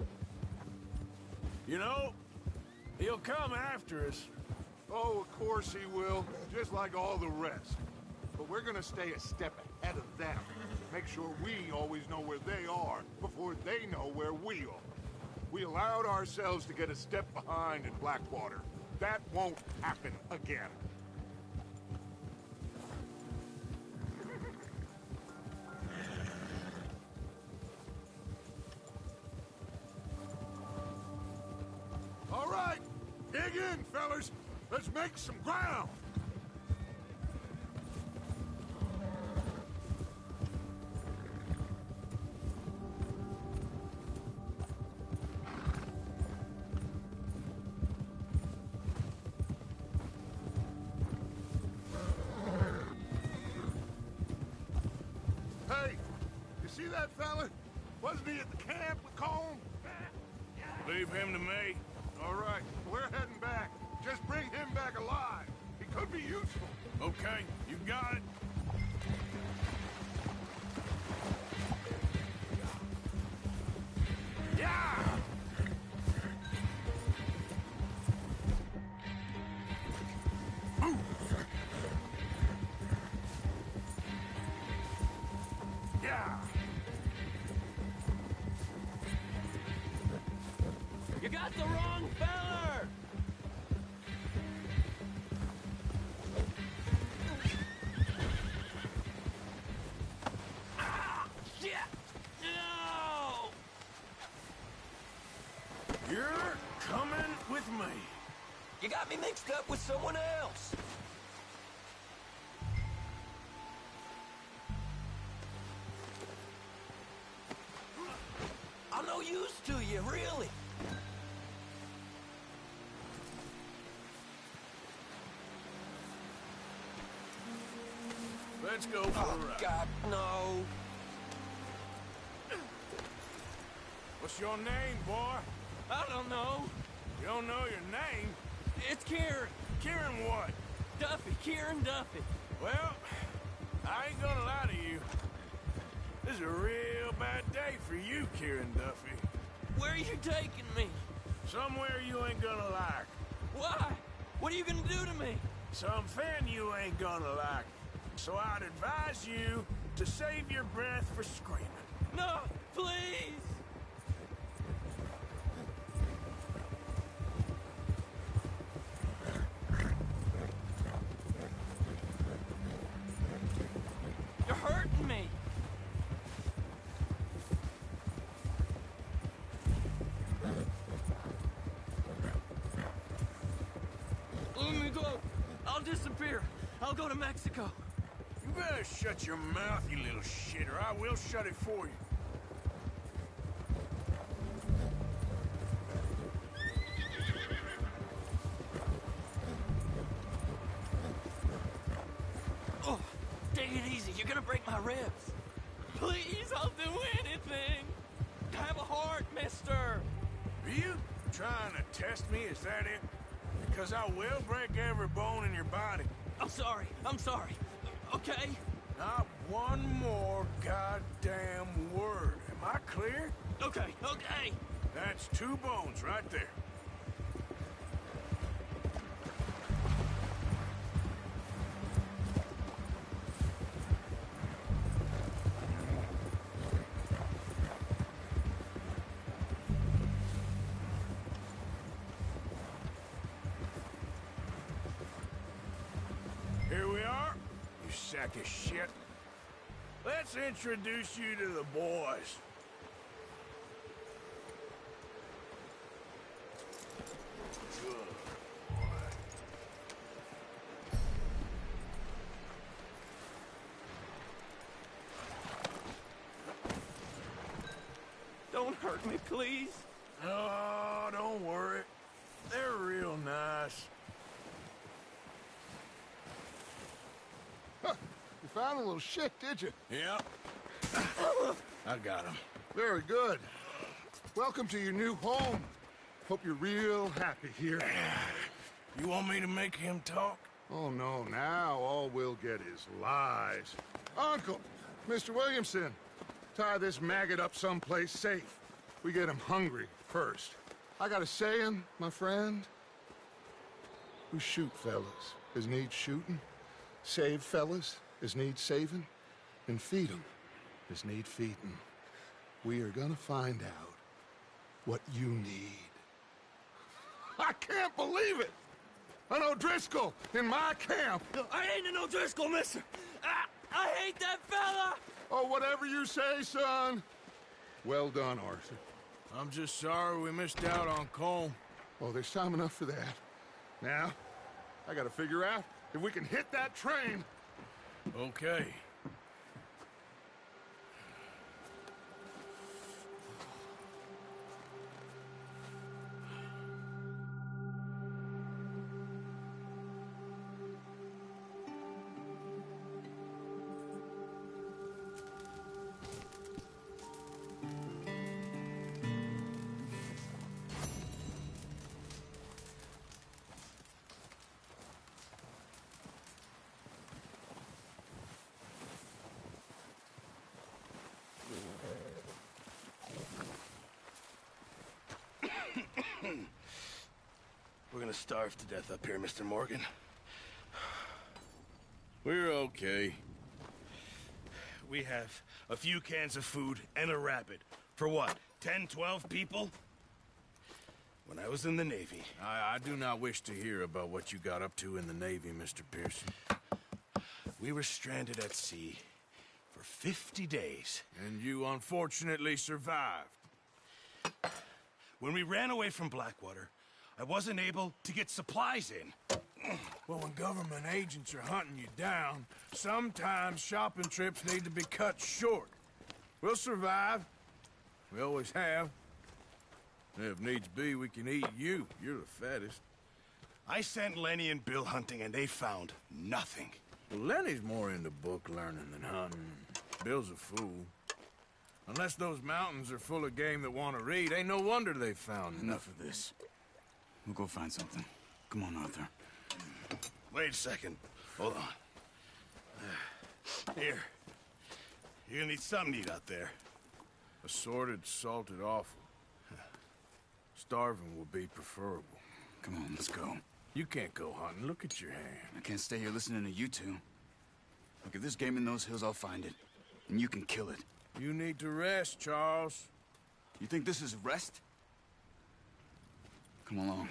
You know, he'll come after us. Oh, of course he will, just like all the rest. But we're gonna stay a step ahead of them. Make sure we always know where they are before they know where we are. We allowed ourselves to get a step behind in Blackwater. That won't happen again. All right, dig in, fellas. Let's make some ground. Hey, see that fella? Wasn't he at the camp with Colm? Leave him to me. All right, we're heading back. Just bring him back alive. He could be useful. Okay, you got it. Yeah! Yeah! You got the wrong feller! Ah, shit! No! You're coming with me. You got me mixed up with someone else. I'm no use to you, really. Let's go for a ride. God, no. What's your name, boy? I don't know. You don't know your name? It's Kieran. Kieran what? Duffy. Kieran Duffy. Well, I ain't gonna lie to you. This is a real bad day for you, Kieran Duffy. Where are you taking me? Somewhere you ain't gonna like. Why? What are you gonna do to me? Something you ain't gonna like. So I'd advise you to save your breath for screaming. No, please! You're hurting me! Let me go! I'll disappear! I'll go to Mexico! You better shut your mouth, you little shit, or I will shut it for you. Oh, take it easy. You're gonna break my ribs. Please, I'll do anything. Have a heart, mister. Are you trying to test me? Is that it? Because I will break every bone in your body. I'm sorry. I'm sorry. Okay? Not one more goddamn word. Am I clear? Okay, okay. That's 2 bones right there. Here we are, you sack of shit. Let's introduce you to the boys. Good boy. Don't hurt me, please. Oh, don't worry. They're real nice. Huh. You found a little shit, did you? Yep. I got him. Very good. Welcome to your new home. Hope you're real happy here. You want me to make him talk? Oh, no. Now all we'll get is lies. Uncle, Mr. Williamson, tie this maggot up someplace safe. We get him hungry first. I got a saying, my friend. We shoot fellas as need shooting, save fellas as need saving, and feed 'em as need feeding. We are gonna find out what you need. I can't believe it! An O'Driscoll in my camp! I ain't an O'Driscoll, mister! I hate that fella! Oh, whatever you say, son. Well done, Arthur. I'm just sorry we missed out on Colm. Oh, there's time enough for that. Now, I gotta figure out if we can hit that train. Okay. gonna starve to death up here, Mr. Morgan. We're okay. We have a few cans of food and a rabbit. For what, 10, 12 people? When I was in the Navy... I do not wish to hear about what you got up to in the Navy, Mr. Pearson. We were stranded at sea for 50 days. And you unfortunately survived. When we ran away from Blackwater, I wasn't able to get supplies in. Well, when government agents are hunting you down, sometimes shopping trips need to be cut short. We'll survive. We always have. If needs be, we can eat you. You're the fattest. I sent Lenny and Bill hunting, and they found nothing. Well, Lenny's more into book learning than hunting. Bill's a fool. Unless those mountains are full of game that want to read, ain't no wonder they found Enough of this. We'll go find something. Come on, Arthur. Wait a second. Hold on. Here. You're gonna need something to eat out there. Assorted, salted offal. Starving will be preferable. Come on, let's go. You can't go hunting. Look at your hand. I can't stay here listening to you two. Look, if there's game in those hills, I'll find it. And you can kill it. You need to rest, Charles. You think this is rest? Come along.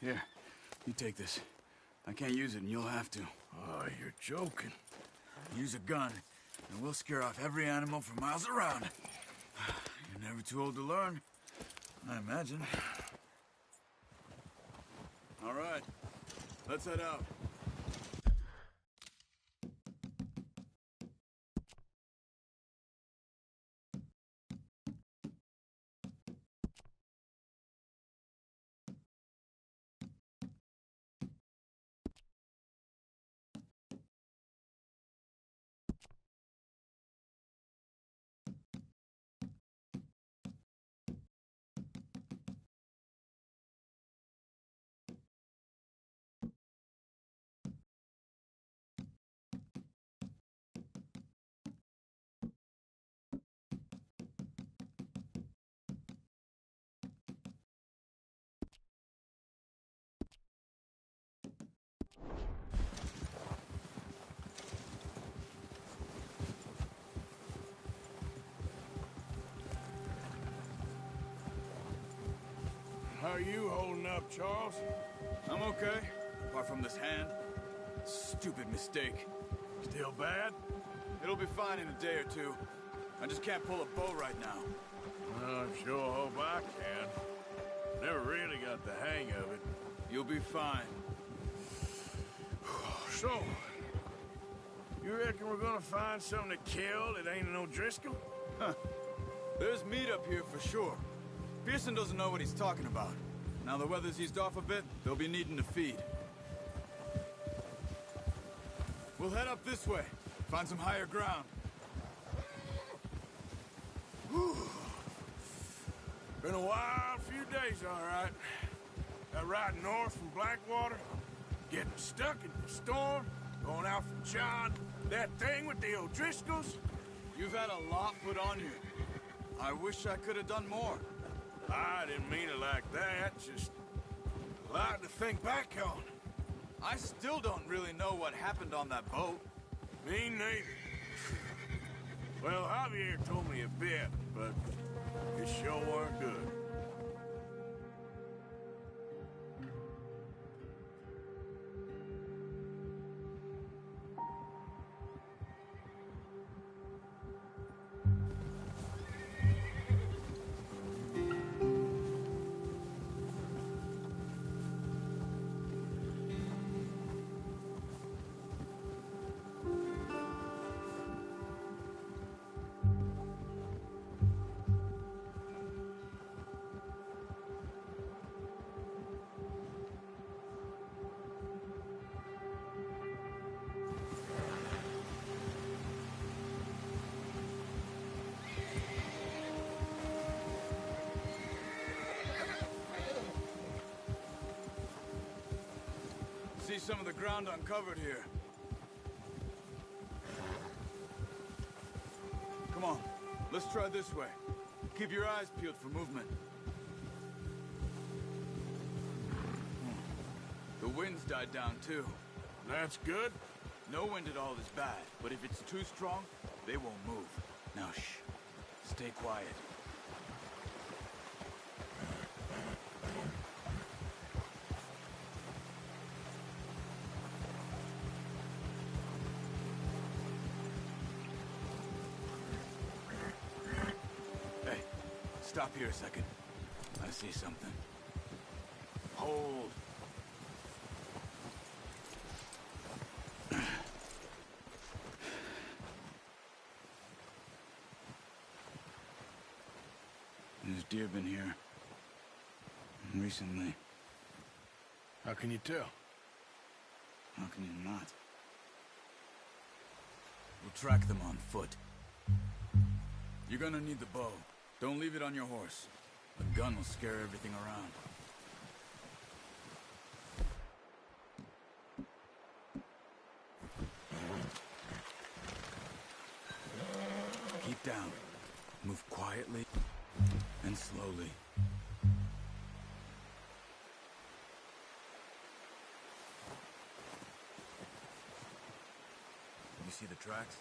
Here, you take this. I can't use it, and you'll have to. Oh, you're joking. Use a gun, and we'll scare off every animal for miles around. You're never too old to learn, I imagine. All right, let's head out. How are you holding up, Charles? I'm okay, apart from this hand. Stupid mistake. Still bad? It'll be fine in a day or two. I just can't pull a bow right now. I sure hope I can. Never really got the hang of it. You'll be fine. So, you reckon we're gonna find something to kill that ain't no Driscoll? Huh. There's meat up here for sure. Pearson doesn't know what he's talking about. Now the weather's eased off a bit, they'll be needing to feed. We'll head up this way, find some higher ground. Whew. Been a wild few days, all right. That ride north from Blackwater, getting stuck in the storm, going out from John, that thing with the O'Driscolls. You've had a lot put on you. I wish I could have done more. I didn't mean it like that, just a lot to think back on. I still don't really know what happened on that boat. Me neither. Well, Javier told me a bit, but it sure weren't good. See some of the ground uncovered here. on. Let's try this way. Keep your eyes peeled for movement. The wind's died down, too. That's good. No wind at all is bad, but if it's too strong, they won't move. Now, shh. Stay quiet. Hey, stop here a second. I see something. Hold. There's deer been here. Recently. How can you tell? How can you not? We'll track them on foot. You're gonna need the bow. Don't leave it on your horse. The gun will scare everything around. Keep down. Move quietly and slowly. You see the tracks?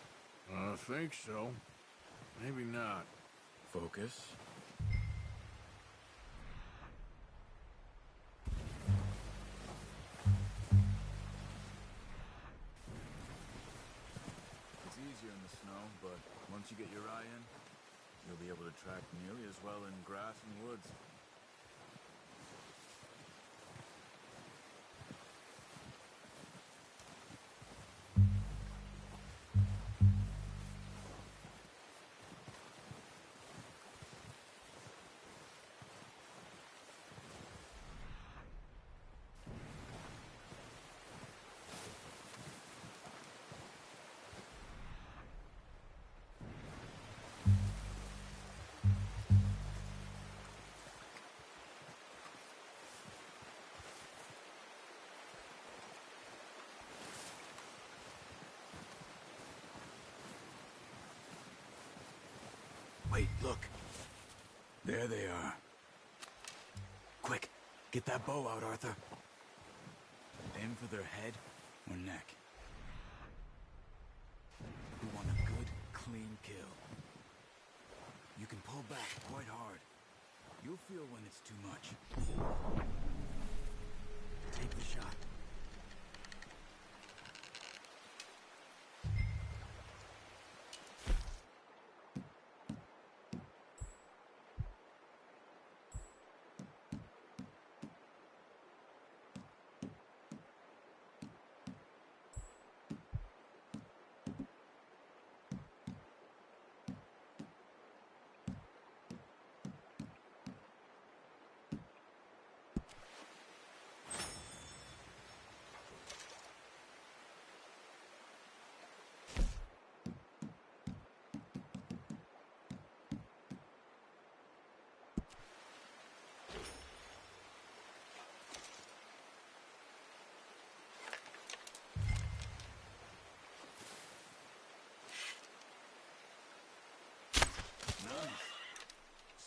I think so. Maybe not. Focus. It's easier in the snow, but once you get your eye in, you'll be able to track nearly as well in grass and woods. Wait, look. There they are. Quick, get that bow out, Arthur. Aim for their head or neck. We want a good, clean kill. You can pull back quite hard. You'll feel when it's too much. Take the shot.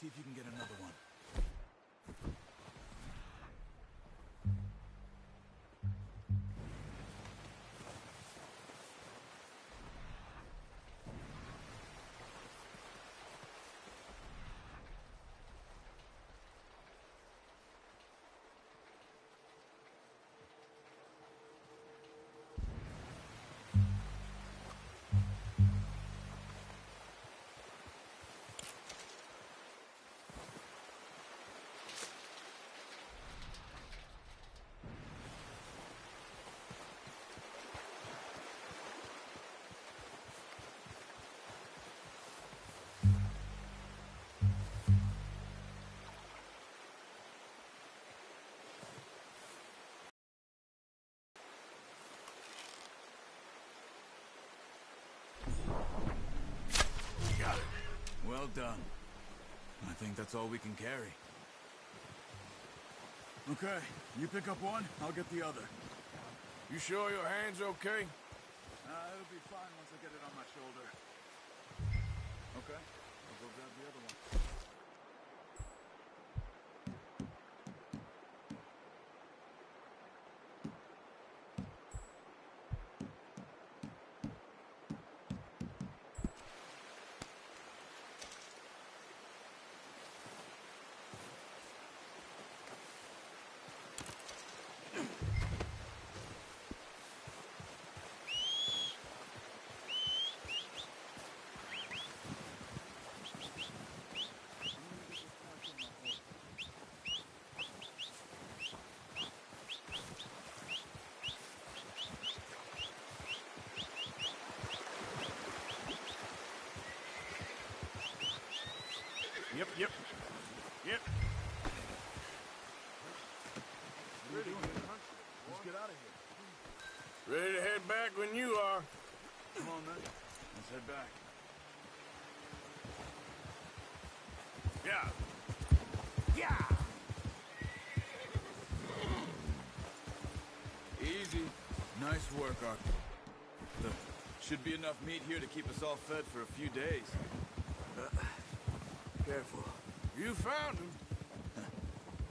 See if you can get another one. Well done. I think that's all we can carry. Okay, you pick up one, I'll get the other. You sure your hand's okay? It'll be fine once I get it on my shoulder. Okay, I'll go grab the other one. Yep. What are you doing? Let's get out of here. Ready to head back when you are. Come on, then. Let's head back. Yeah. Easy. Nice work, Arthur. There should be enough meat here to keep us all fed for a few days. Careful. You found him.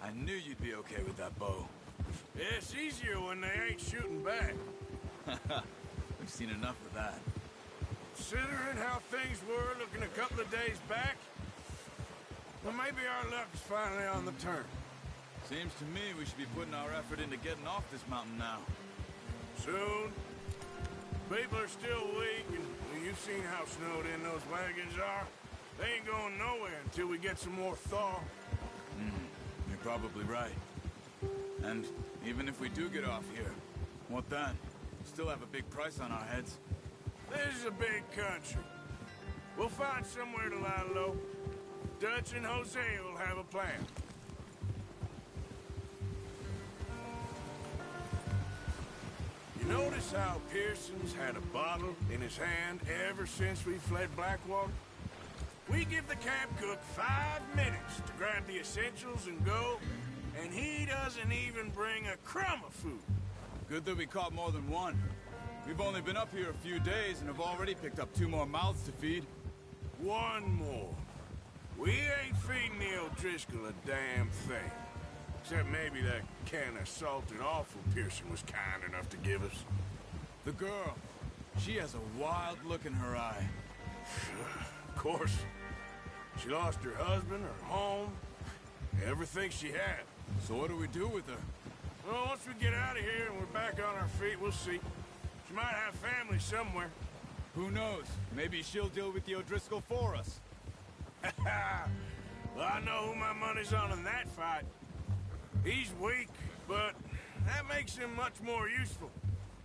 I knew you'd be okay with that bow. Yeah, it's easier when they ain't shooting back. We've seen enough of that. Considering how things were looking a couple of days back, well, maybe our luck is finally on the turn. Seems to me we should be putting our effort into getting off this mountain now. Soon. People are still weak, and well, you've seen how snowed in those wagons are. They ain't going nowhere until we get some more thaw. You're probably right. And even if we do get off here, what then? We still have a big price on our heads. This is a big country. We'll find somewhere to lie low. Dutch and Jose will have a plan. You notice how Pearson's had a bottle in his hand ever since we fled Blackwater? We give the camp cook 5 minutes to grab the essentials and go, and he doesn't even bring a crumb of food. Good that we caught more than one. We've only been up here a few days and have already picked up 2 more mouths to feed. 1 more. We ain't feeding the O'Driscoll a damn thing. Except maybe that can of salted offal Pearson was kind enough to give us. The girl. She has a wild look in her eye. Of course. She lost her husband, her home, everything she had. So what do we do with her? Well, once we get out of here and we're back on our feet, we'll see. She might have family somewhere. Who knows? Maybe she'll deal with the O'Driscoll for us. Well, I know who my money's on in that fight. He's weak, but that makes him much more useful.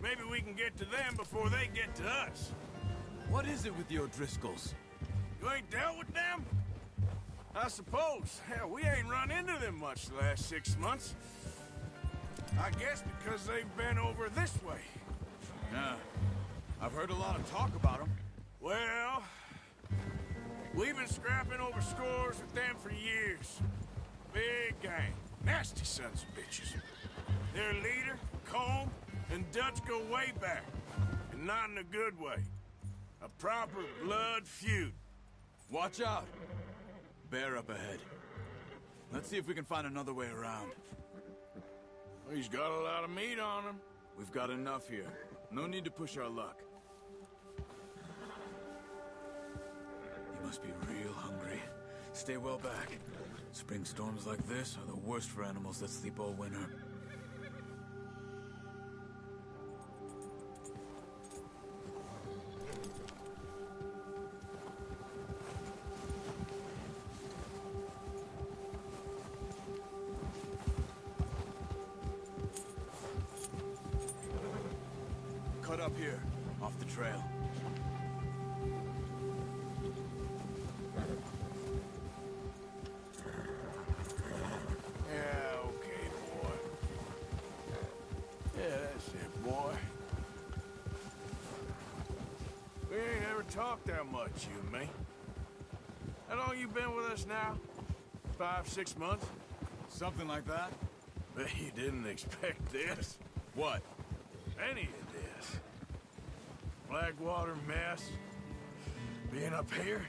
Maybe we can get to them before they get to us. What is it with the O'Driscolls? You ain't dealt with them? I suppose. Hell, we ain't run into them much the last 6 months. I guess because they've been over this way. Yeah. I've heard a lot of talk about them. Well, we've been scrapping over scores with them for years. Big gang. Nasty sons of bitches. Their leader, Colm, and Dutch go way back. And not in a good way. A proper blood feud. Watch out. Bear up ahead. Let's see if we can find another way around. Well, he's got a lot of meat on him. We've got enough here. No need to push our luck. You must be real hungry. Stay well back. Spring storms like this are the worst for animals that sleep all winter. Cut up here, off the trail. Yeah, okay, boy. Yeah, that's it, boy. We ain't ever talked that much, you and me. How long you been with us now? 5, 6 months? Something like that? Bet you didn't expect this. What? Any of this. Blackwater mess. Being up here.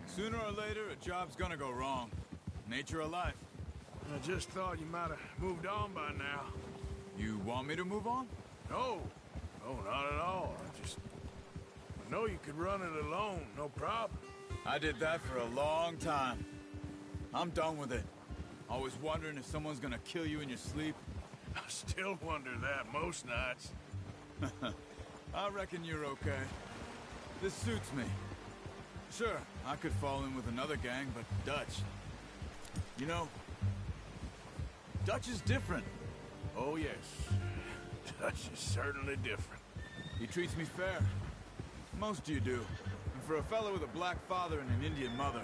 Sooner or later, a job's gonna go wrong. Nature of life. I just thought you might have moved on by now. You want me to move on? No. No, not at all. I know you could run it alone, no problem. I did that for a long time. I'm done with it. Always wondering if someone's gonna kill you in your sleep. I still wonder that most nights. I reckon you're okay. This suits me. Sure, I could fall in with another gang, but Dutch... You know, Dutch is different. Oh, yes. Dutch is certainly different. He treats me fair. Most of you do. And for a fellow with a black father and an Indian mother,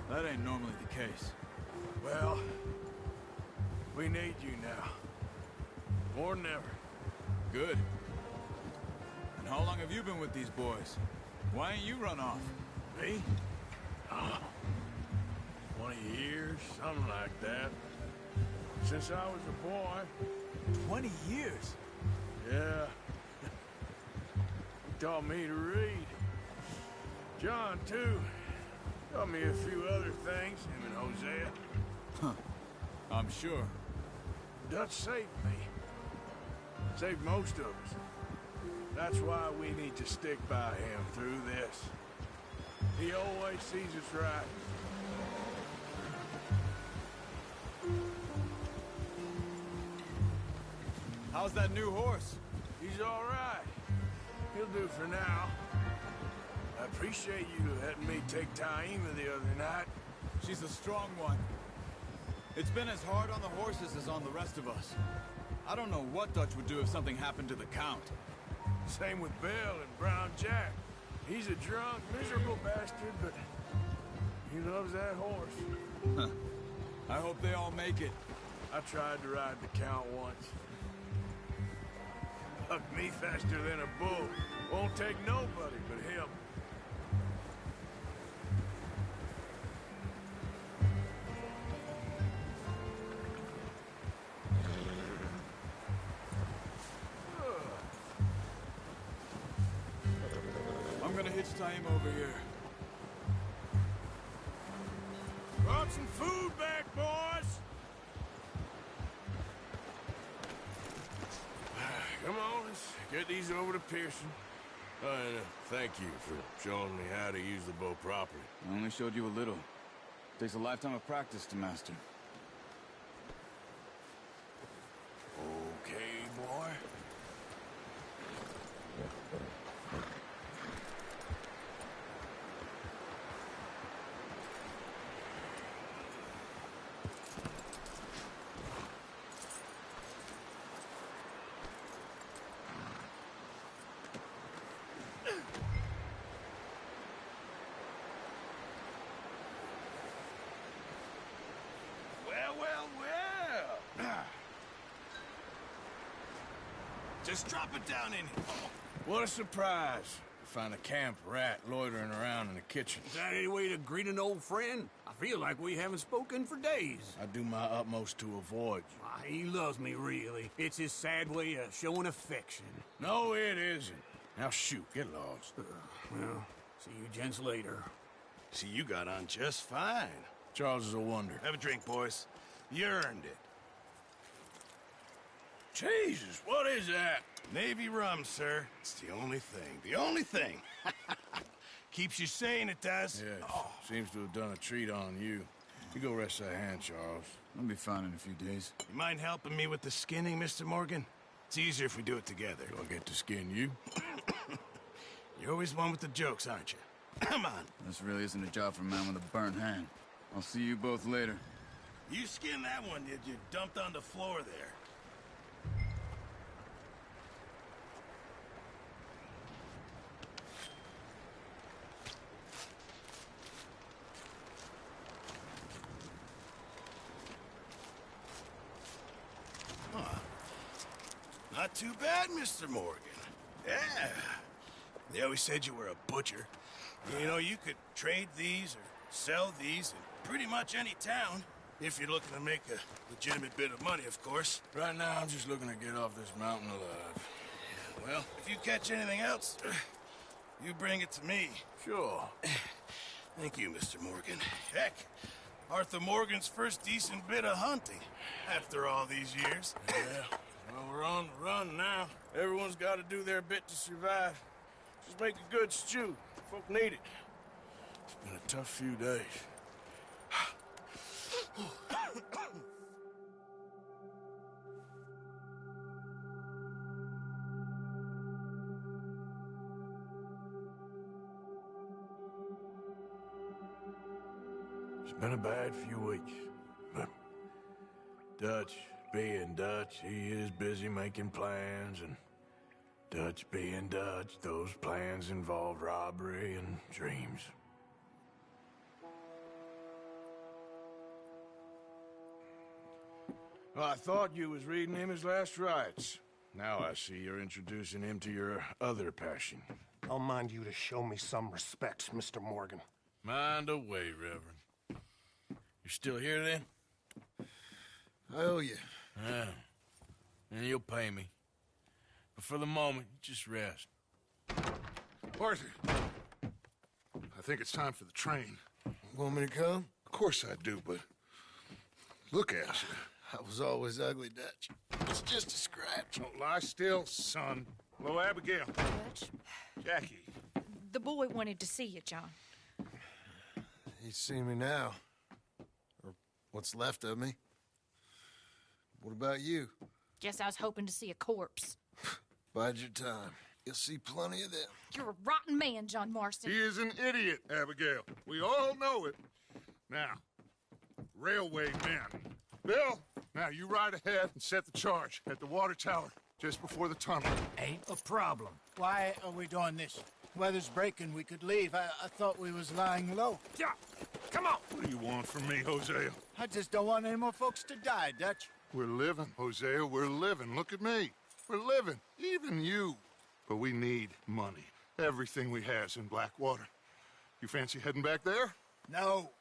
that ain't normally the case. Well, we need you now. More than ever. Good. And how long have you been with these boys? Why ain't you run off? Me? 20 years, something like that. Since I was a boy. 20 years? Yeah. He taught me to read. John, too. Taught me a few other things, him and Hosea. Huh. I'm sure. Dutch saved me. Saved most of us. That's why we need to stick by him through this. He always sees us right. How's that new horse? He's all right. He'll do for now. I appreciate you letting me take Taima the other night. She's a strong one. It's been as hard on the horses as on the rest of us. I don't know what Dutch would do if something happened to the Count. Same with Bill and Brown Jack. He's a drunk, miserable bastard, but he loves that horse. Huh. I hope they all make it. I tried to ride the Count once. Bucked me faster than a bull. Won't take nobody but him. I'm gonna hitch Taima over here. Brought some food back, boys! Come on, let's get these over to Pearson. And thank you for showing me how to use the bow properly. I only showed you a little. Takes a lifetime of practice to master. Okay, boy. Just drop it down in here. What a surprise. To find a camp rat loitering around in the kitchen. Is that any way to greet an old friend? I feel like we haven't spoken for days. I do my utmost to avoid you. Why, he loves me, really. It's his sad way of showing affection. No, it isn't. Now shoot, get lost. Well, see you gents later. See, you got on just fine. Charles is a wonder. Have a drink, boys. You earned it. Jesus, what is that? Navy rum, sir. It's the only thing. The only thing. Keeps you sane, it does. Yes. Seems to have done a treat on you. You go rest that hand, Charles. I'll be fine in a few days. You mind helping me with the skinning, Mr. Morgan? It's easier if we do it together. Do I get to skin you? You're always one with the jokes, aren't you? Come on. This really isn't a job for a man with a burnt hand. I'll see you both later. You skinned that one, did you? Dumped on the floor there. Not too bad, Mr. Morgan. Yeah. They always said you were a butcher. You know, you could trade these or sell these in pretty much any town. If you're looking to make a legitimate bit of money, of course. Right now, I'm just looking to get off this mountain alive. Well, if you catch anything else, you bring it to me. Sure. Thank you, Mr. Morgan. Heck, Arthur Morgan's first decent bit of hunting after all these years. Yeah, well, we're on the run now. Everyone's got to do their bit to survive. Just make a good stew. Folk need it. It's been a tough few days. It's been a bad few weeks, but Dutch being Dutch, he is busy making plans, and Dutch being Dutch, those plans involve robbery and dreams. Well, I thought you was reading him his last rites. Now I see you're introducing him to your other passion. I'll mind you to show me some respect, Mr. Morgan. Mind away, Reverend. You're still here, then? I owe you. Yeah. And you'll pay me. But for the moment, just rest. Arthur, I think it's time for the train. Want me to come? Of course I do, but look at you. I was always ugly, Dutch. It's just a scratch. Don't lie still, son. Hello, Abigail. Dutch, Jackie. the boy wanted to see you, John. He's seen me now. Or what's left of me. What about you? Guess I was hoping to see a corpse. Bide your time. You'll see plenty of them. You're a rotten man, John Marston. He is an idiot, Abigail. We all know it. Now, railway men. Bill, now you ride ahead and set the charge at the water tower just before the tunnel. Ain't a problem. Why are we doing this? Weather's breaking. We could leave. I thought we was lying low. Yeah, come on. What do you want from me, Hosea? I just don't want any more folks to die, Dutch. We're living, Hosea. We're living. Look at me. We're living. Even you. But we need money. Everything we has in Blackwater. You fancy heading back there? No.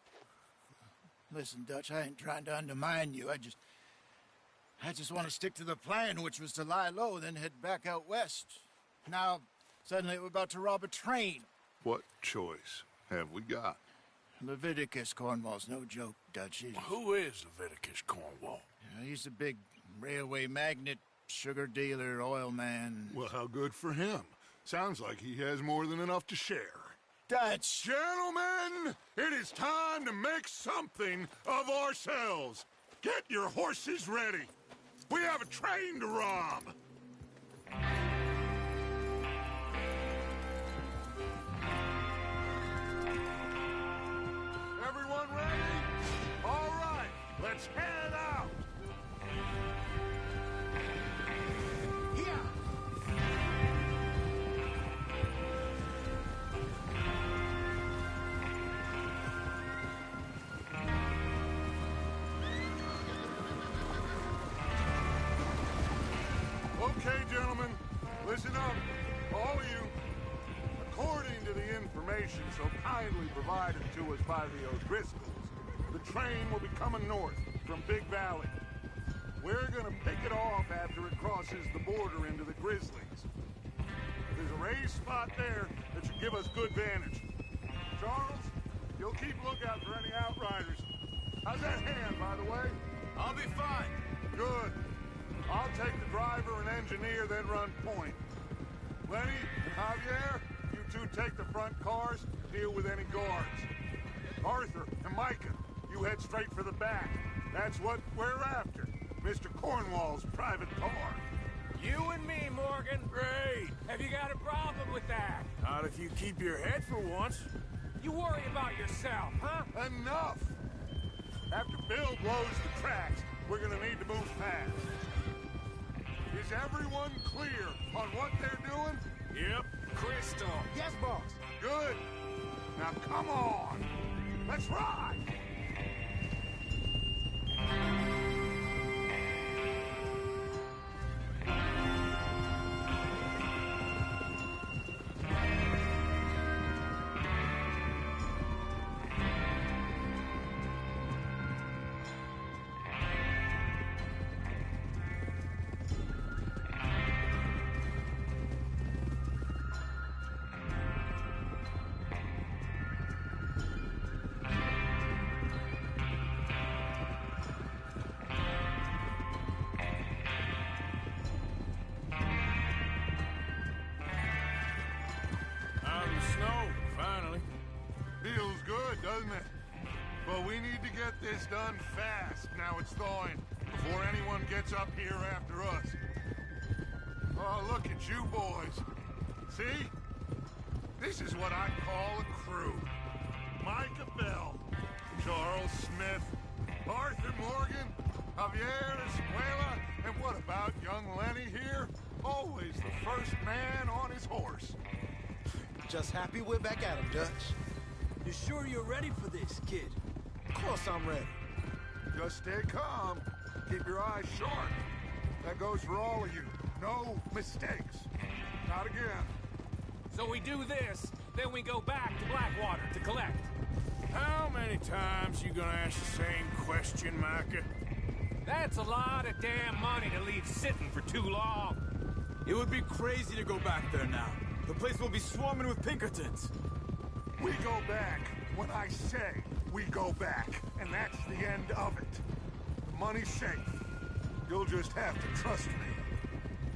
Listen, Dutch, I ain't trying to undermine you. I just want to stick to the plan, which was to lie low, then head back out west. Now, suddenly we're about to rob a train. What choice have we got? Leviticus Cornwall's no joke, Dutch. Who is Leviticus Cornwall? He's a big railway magnate, sugar dealer, oil man. Well, how good for him. Sounds like he has more than enough to share. Dutch! Gentlemen, it is time to make something of ourselves. Get your horses ready. We have a train to rob. Everyone ready? All right, let's head out. Okay, gentlemen, listen up, all of you. According to the information so kindly provided to us by the O'Driscolls, the train will be coming north from Big Valley. We're gonna pick it off after it crosses the border into the Grizzlies. There's a raised spot there that should give us good vantage. Charles, you'll keep lookout for any outriders. How's that hand, by the way? I'll be fine. Good. I'll take the driver and engineer, then run point. Lenny and Javier, you two take the front cars, deal with any guards. Arthur and Micah, you head straight for the back. That's what we're after. Mr. Cornwall's private car. You and me, Morgan. Great. Have you got a problem with that? Not if you keep your head for once. You worry about yourself, huh? Enough! After Bill blows the tracks, we're gonna need to move fast. Is everyone clear on what they're doing? Yep. Crystal. Yes, boss. Good. Now come on. Let's ride. doesn't it? But we need to get this done fast. Now it's thawing, before anyone gets up here after us. Oh, look at you boys. See? This is what I call a crew. Micah Bell, Charles Smith, Arthur Morgan, Javier Escuela, and what about young Lenny here? Always the first man on his horse. Just happy we're back at him, Dutch. You sure you're ready for this, kid? Of course I'm ready. Just stay calm. Keep your eyes sharp. That goes for all of you. No mistakes. Not again. So we do this, then we go back to Blackwater to collect. How many times you gonna ask the same question, Micah? That's a lot of damn money to leave sitting for too long. It would be crazy to go back there now. The place will be swarming with Pinkertons. We go back when I say we go back, and that's the end of it. The money's safe. You'll just have to trust me.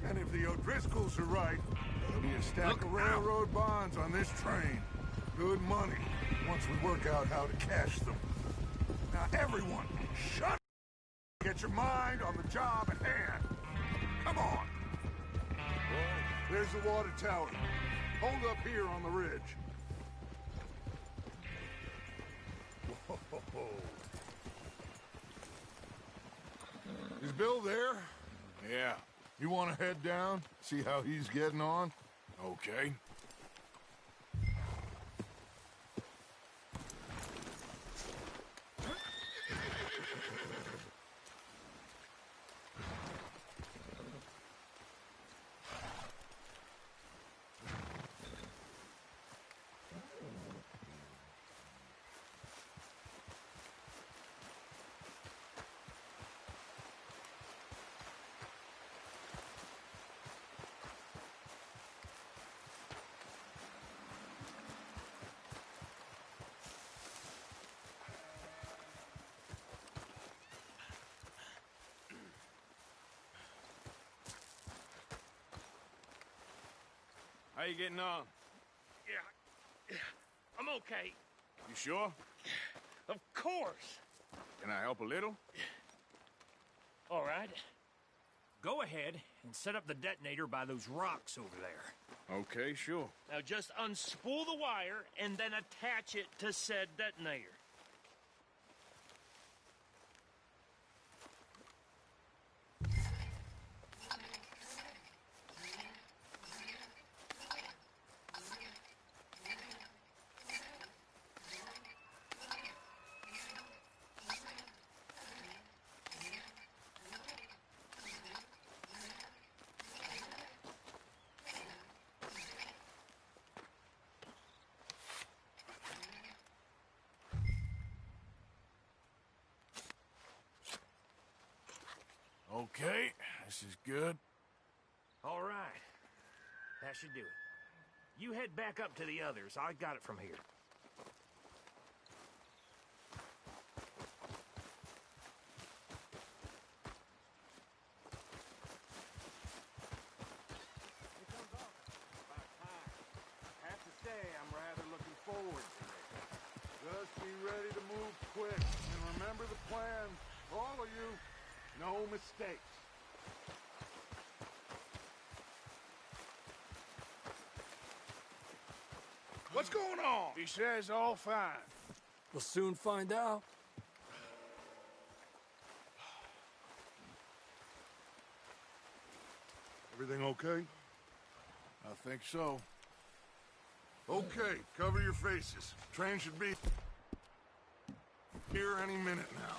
And if the O'Driscolls are right, there'll be a stack of railroad bonds on this train. Good money, once we work out how to cash them. Now everyone, shut up! Get your mind on the job at hand. Come on! There's the water tower. Hold up here on the ridge. Whoa. Is Bill there? Yeah. You want to head down, see how he's getting on? Okay. How you getting on? Yeah, I'm okay. You sure? Of course. Can I help a little? All right. Go ahead and set up the detonator by those rocks over there. Okay, sure. Now just unspool the wire and then attach it to said detonator. Okay, this is good. All right. That should do it. You head back up to the others. I got it from here. Have to say, I'm rather looking forward to it. Just be ready to move quick, and remember the plan, all of you. No mistakes. What's going on? He says all fine. We'll soon find out. Everything okay? I think so. Okay, cover your faces. Train should be here any minute now.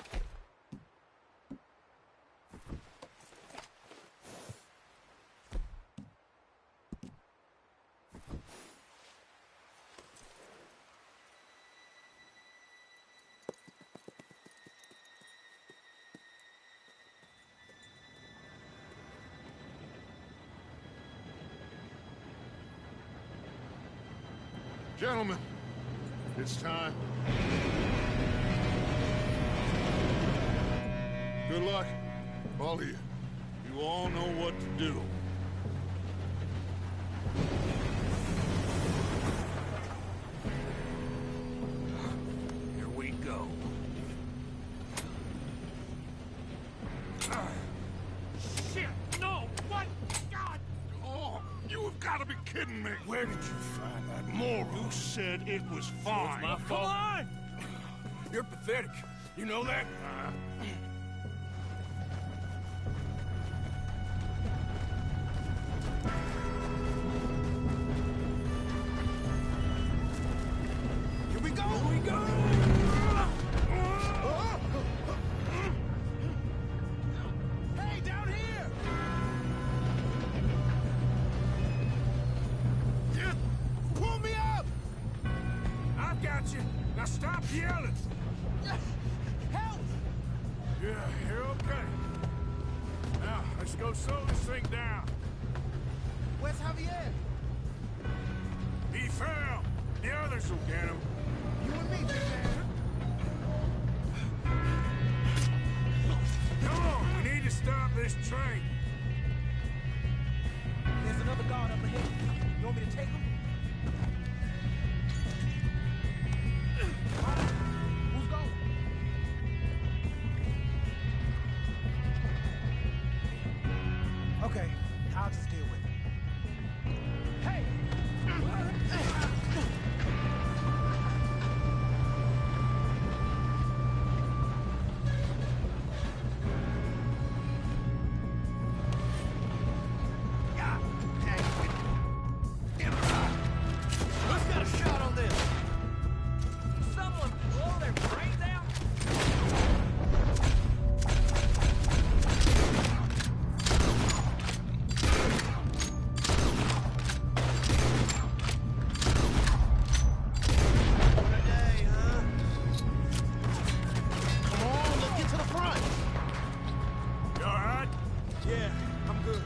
Gentlemen, it's time. Good luck, all of you. You all know what to do. kidding me? Where did you find that moron? You said it was fine. It's my fault. Come on! You're pathetic. You know that? Here we go! Here we go! Hey, down here! Pull me up! I've got you. Now stop yelling. Help! Yeah, you're okay. Now, let's go slow this thing down. Where's Javier? He fell. The others will get him. You and me, big man. Come on, we need to stop this train. There's another guard up ahead. You want me to take him? Who's going? Okay, I'll just deal with it. Hey! Let's get a shot on this. Someone blow their brains out? What a day, huh? Come on, let's get to the front. You all right? Yeah, I'm good.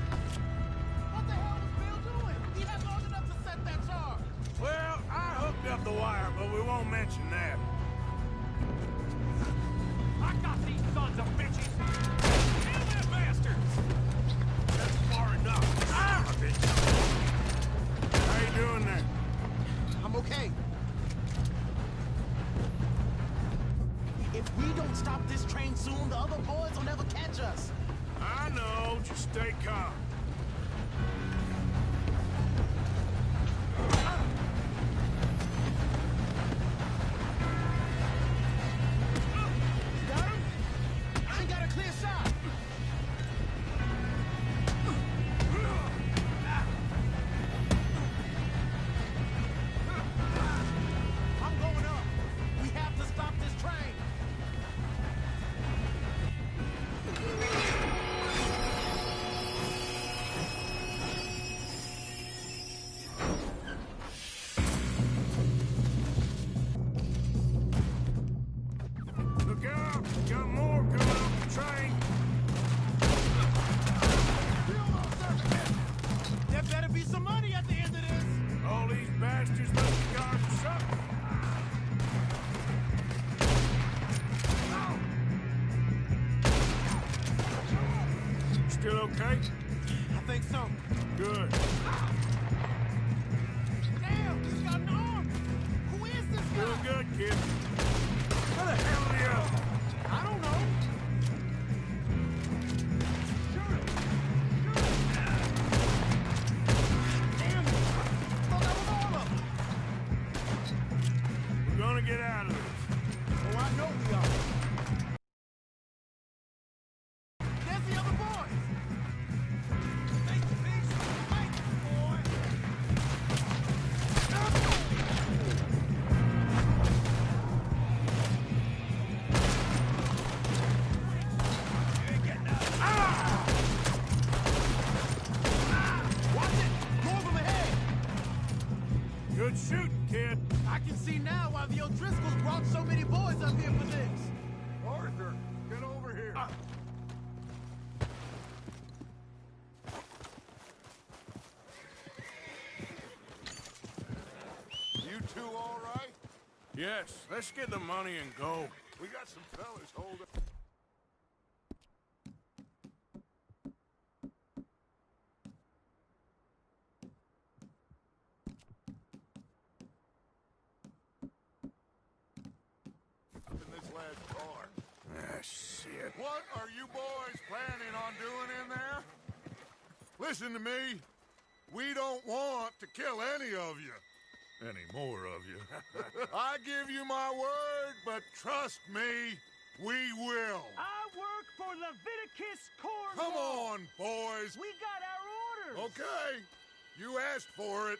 What the hell was Bill doing? He had long enough to set that charge. Well, I hooked up the wire, but we won't mention that. I got these sons of bitches! Kill them bastards! That's far enough. Ah! How you doing there? I'm okay. If we don't stop this train soon, the other boys will never catch us. I know. Just stay calm. Got him? I ain't got a clear shot. I'm going up. We have to stop this train. Look out! Got more coming off the train. There better be some money at the end of this. All these bastards must have gone for something. Still okay? I think so. Good. Damn, he's got an arm. Who is this guy? Doing good, kid. Where the hell are the others? I don't know. Damn it. Thought that was all of them. We're gonna get out of this. Oh, I know we are. There's the other boys. Make the peace. Make it, boy. Watch it. More of them ahead. Good shooting, kid. I can see now why the O'Driscolls brought so many boys up here for this. Arthur, get over here. You two all right? Yes, let's get the money and go. We got some fellas hold up. Up in this last car. Ah, shit. What are you boys planning on doing in there? Listen to me. We don't want to kill any of you. Any more of you. I give you my word, but trust me, we will. I work for Leviticus Cornwall. Come on, boys. We got our orders. Okay. You asked for it.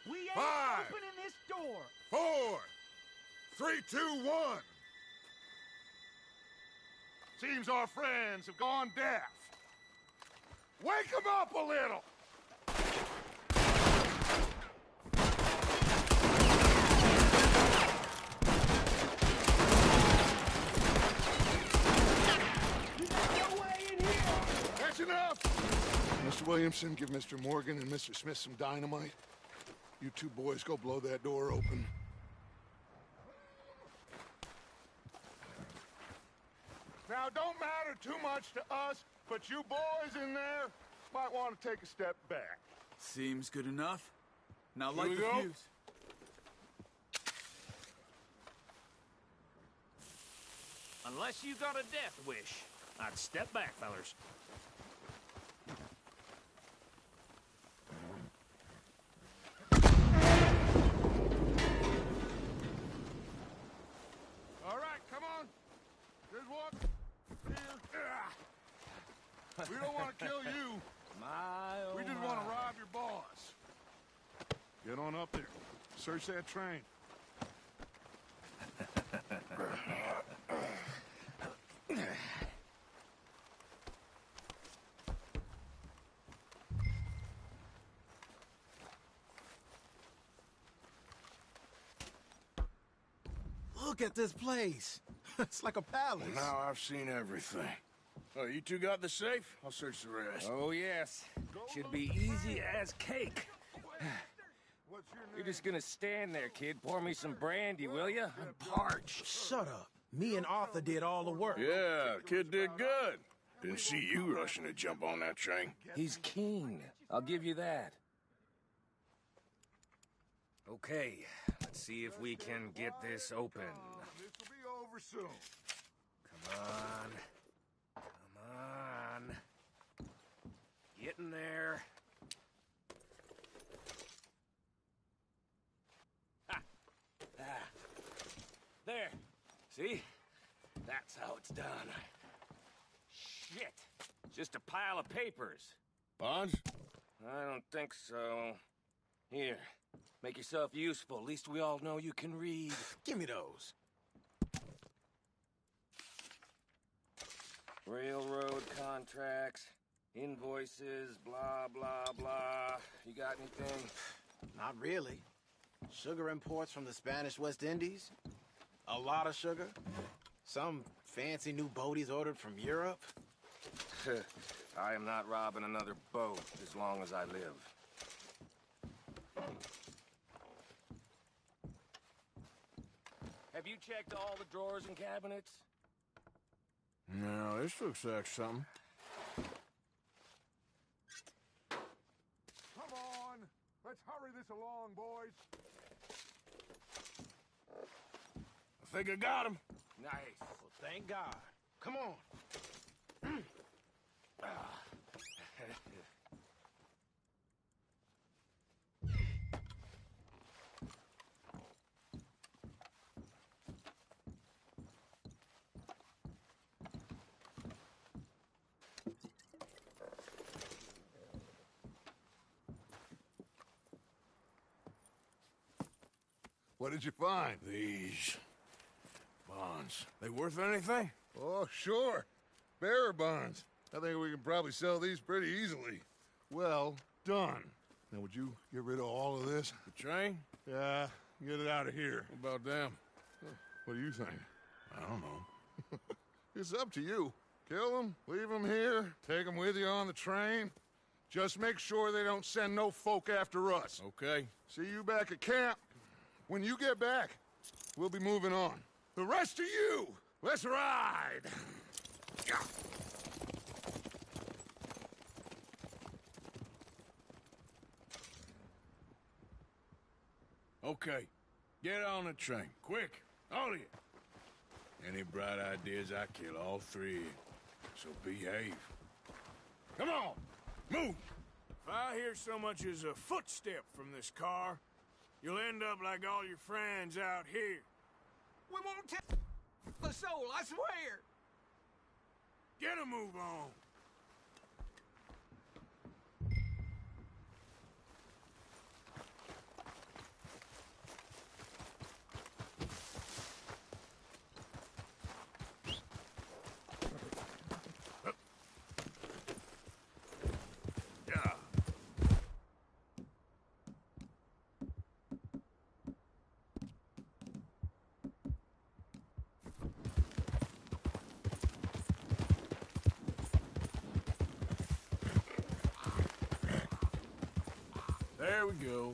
We ain't 5, opening this door. 4, 3, 2, 1. Seems our friends have gone deaf. Wake them up a little. That's enough! Mr. Williamson, give Mr. Morgan and Mr. Smith some dynamite. You two boys go blow that door open. Now, don't matter too much to us, but you boys in there might want to take a step back. Seems good enough. Now Here light we the go. fuse. Unless you got a death wish, I'd step back, fellers. All right, come on. There's one. Here. We don't want to kill you. We just want to rob your boss. Get on up there. Search that train. Look at this place. It's like a palace. Well, now I've seen everything. Oh, you two got the safe? I'll search the rest. Oh, yes. Should be easy as cake. You're just gonna stand there, kid. Pour me some brandy, will you? I'm parched. Shut up. Me and Arthur did all the work. Yeah, the kid did good. Didn't see you rushing to jump on that train. He's keen. I'll give you that. Okay, let's see if we can get this open. This will be over soon. Come on. Come on. Get in there. Ha! Ah. There. See? That's how it's done. Shit. Just a pile of papers. Bonds? I don't think so. Here. Make yourself useful. At least we all know you can read. Give me those. Railroad contracts, invoices, blah, blah, blah. You got anything? Not really. Sugar imports from the Spanish West Indies. A lot of sugar. Some fancy new boat he's ordered from Europe. I am not robbing another boat as long as I live. Have you checked all the drawers and cabinets? No, this looks like something. Come on. Let's hurry this along, boys. I think I got him. Nice. Well, thank God. Come on. What did you find? These bonds. They worth anything? Oh, sure. Bearer bonds. I think we can probably sell these pretty easily. Well done. Now, would you get rid of all of this? The train? Yeah, get it out of here. What about them? What do you think? I don't know. It's up to you. Kill them, leave them here, take them with you on the train. Just make sure they don't send no folk after us. Okay. See you back at camp. When you get back, we'll be moving on. The rest of you, let's ride! Okay. Get on the train. Quick. All of you. Any bright ideas, I kill all three of you. So behave. Come on. Move. I hear so much as a footstep from this car, you'll end up like all your friends out here. We won't tell the soul, I swear! Get a move on. There we go.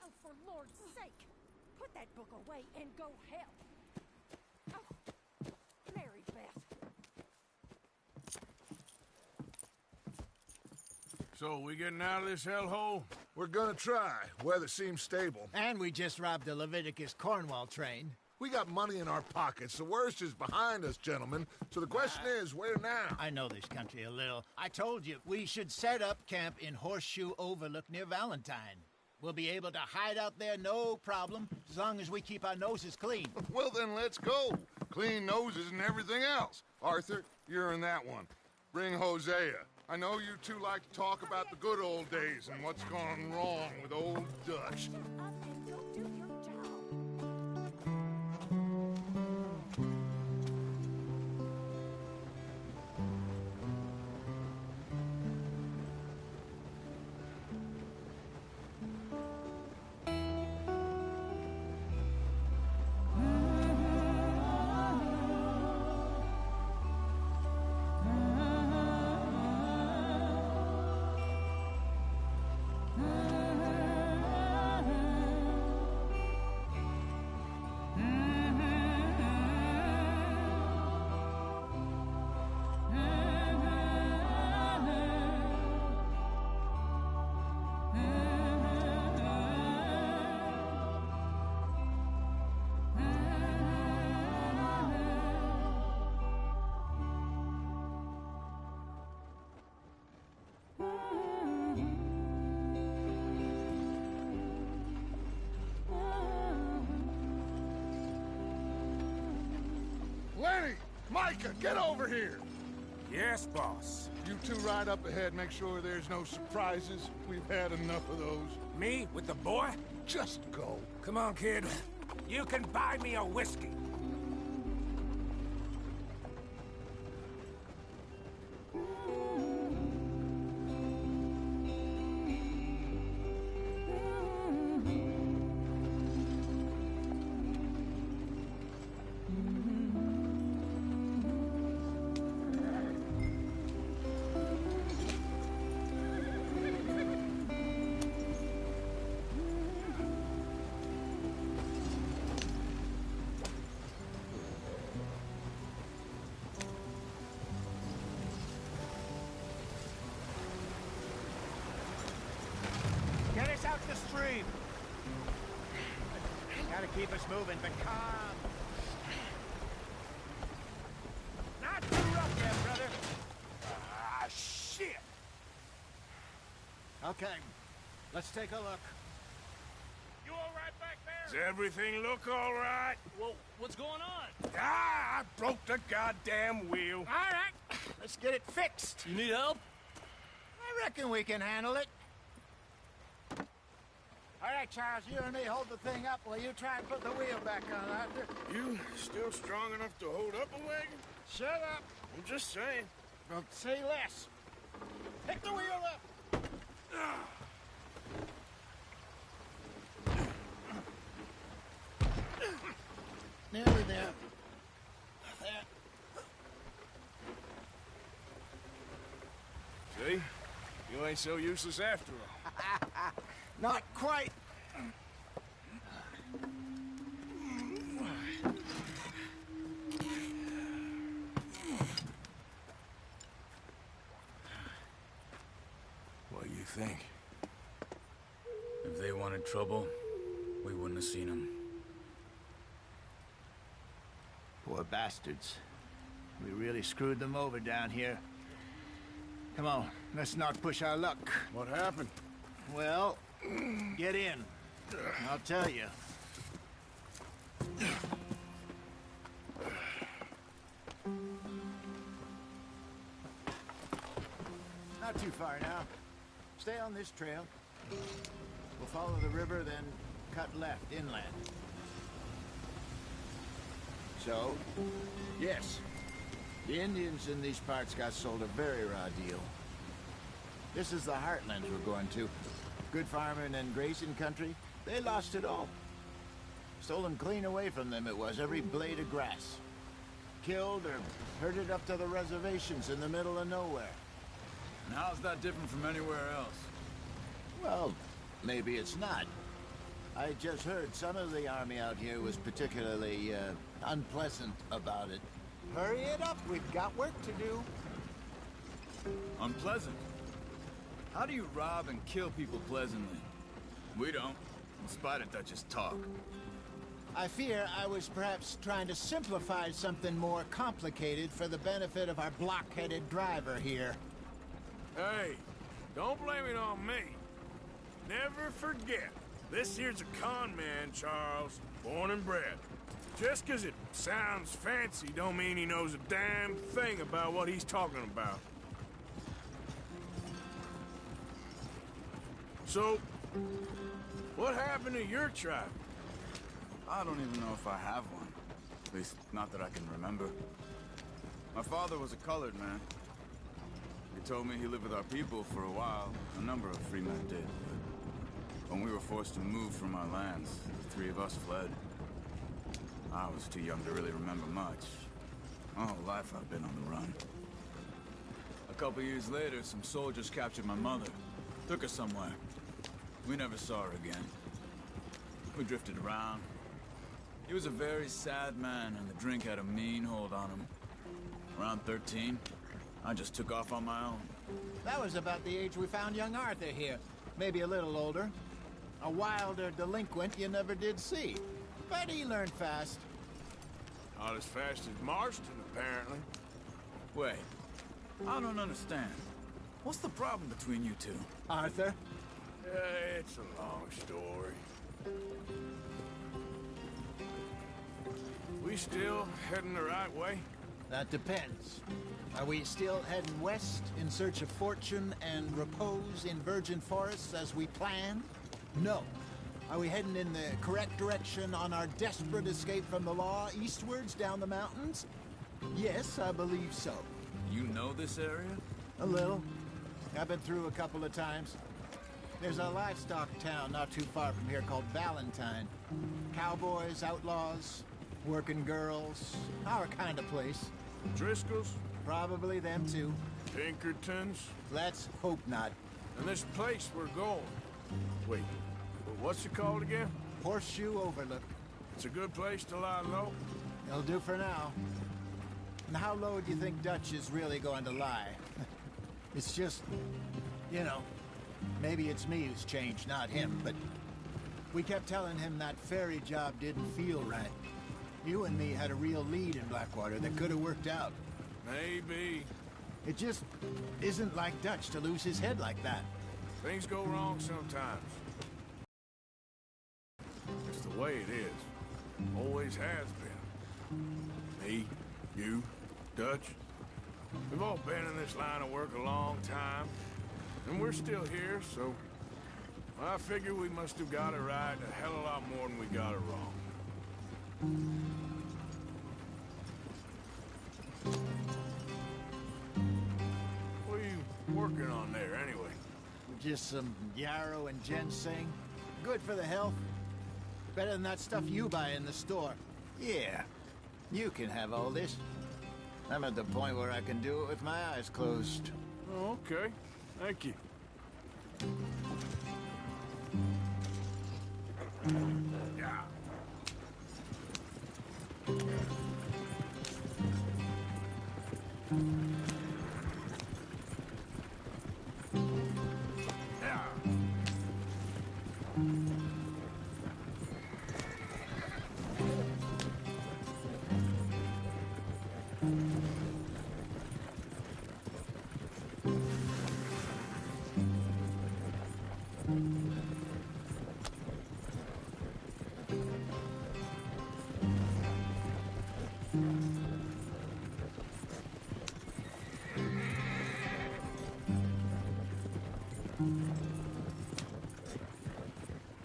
Oh, for Lord's sake, put that book away and go help. Oh, Mary Beth. So, we getting out of this hellhole? We're gonna try. Weather seems stable. And we just robbed the Leviticus Cornwall train. We got money in our pockets. The worst is behind us, gentlemen. So the question is, where now? I know this country a little. I told you, we should set up camp in Horseshoe Overlook near Valentine. We'll be able to hide out there, no problem, as long as we keep our noses clean. Well, then let's go. Clean noses and everything else. Arthur, you're in that one. Bring Hosea. I know you two like to talk about the good old days and what's gone wrong with old Dutch. Lenny! Micah, get over here! Yes, boss. You two ride up ahead, make sure there's no surprises. We've had enough of those. Me with the boy? Just go. Come on, kid. You can buy me a whiskey. Get us out the stream. Gotta keep us moving, but calm. Not too rough there, brother. Ah, shit! Okay, let's take a look. You all right back there? Does everything look all right? Well, what's going on? Ah, I broke the goddamn wheel. All right, let's get it fixed. You need help? I reckon we can handle it. right, Charles, you and me hold the thing up while you try and put the wheel back on, Arthur. You still strong enough to hold up a wagon? Shut up. I'm just saying. Well, say less. Pick the wheel up. Nearly there. There. See? You ain't so useless after all. Not quite. What do you think? If they wanted trouble, we wouldn't have seen them. Poor bastards. We really screwed them over down here. Come on, let's not push our luck. What happened? Well, get in. I'll tell you. Not too far now. Stay on this trail. We'll follow the river, then cut left inland. So, yes, the Indians in these parts got sold a very raw deal. This is the heartland we're going to. Good farming and grazing country, they lost it all. Stolen clean away from them it was, every blade of grass. Killed or herded up to the reservations in the middle of nowhere. And how's that different from anywhere else? Well, maybe it's not. I just heard some of the army out here was particularly, unpleasant about it. Hurry it up, we've got work to do. Unpleasant? How do you rob and kill people pleasantly? We don't, in spite of Dutch's talk. I fear I was perhaps trying to simplify something more complicated for the benefit of our block-headed driver here. Hey, don't blame it on me. Never forget, this here's a con man, Charles, born and bred. Just 'cause it sounds fancy don't mean he knows a damn thing about what he's talking about. So, what happened to your tribe? I don't even know if I have one. At least, not that I can remember. My father was a colored man. He told me he lived with our people for a while. A number of free men did, but when we were forced to move from our lands, the three of us fled. I was too young to really remember much. My whole life I've been on the run. A couple years later, some soldiers captured my mother. Took her somewhere. We never saw her again. We drifted around. He was a very sad man, and the drink had a mean hold on him. Around 13, I just took off on my own. That was about the age we found young Arthur here. Maybe a little older. A wilder delinquent you never did see. But he learned fast. Not as fast as Marston, apparently. Wait, I don't understand. What's the problem between you two? Arthur? It's a long story. We still heading the right way? That depends. Are we still heading west in search of fortune and repose in virgin forests as we planned? No. Are we heading in the correct direction on our desperate escape from the law eastwards down the mountains? Yes, I believe so. You know this area? A little. I've been through a couple of times. There's a livestock town not too far from here called Valentine. Cowboys, outlaws, working girls, our kind of place. Driscoll's? Probably them too. Pinkertons? Let's hope not. And this place we're going. Wait, what's it called again? Horseshoe Overlook. It's a good place to lie low? It'll do for now. And how low do you think Dutch is really going to lie? It's just, you know, maybe it's me who's changed, not him, but we kept telling him that ferry job didn't feel right. You and me had a real lead in Blackwater that could have worked out. Maybe. It just isn't like Dutch to lose his head like that. Things go wrong sometimes. It's the way it is. Always has been. Me, you, Dutch. We've all been in this line of work a long time. And we're still here, so I figure we must have got it right a hell of a lot more than we got it wrong. What are you working on there, anyway? Just some yarrow and ginseng. Good for the health. Better than that stuff you buy in the store. Yeah, you can have all this. I'm at the point where I can do it with my eyes closed. Oh, okay. Thank you. Yeah.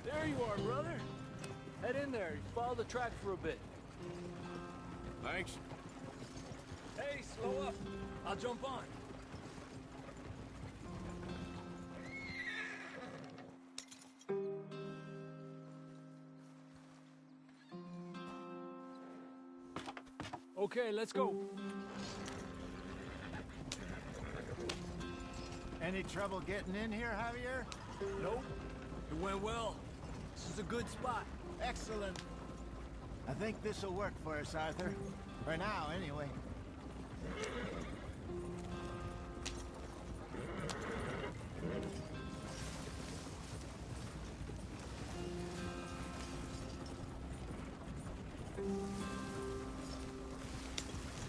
There you are, brother. Head in there. Follow the track for a bit. Thanks. Hey, slow up. I'll jump on. Okay, let's go. Any trouble getting in here, Javier? Nope. It went well. This is a good spot. Excellent. I think this'll work for us, Arthur. For now, anyway.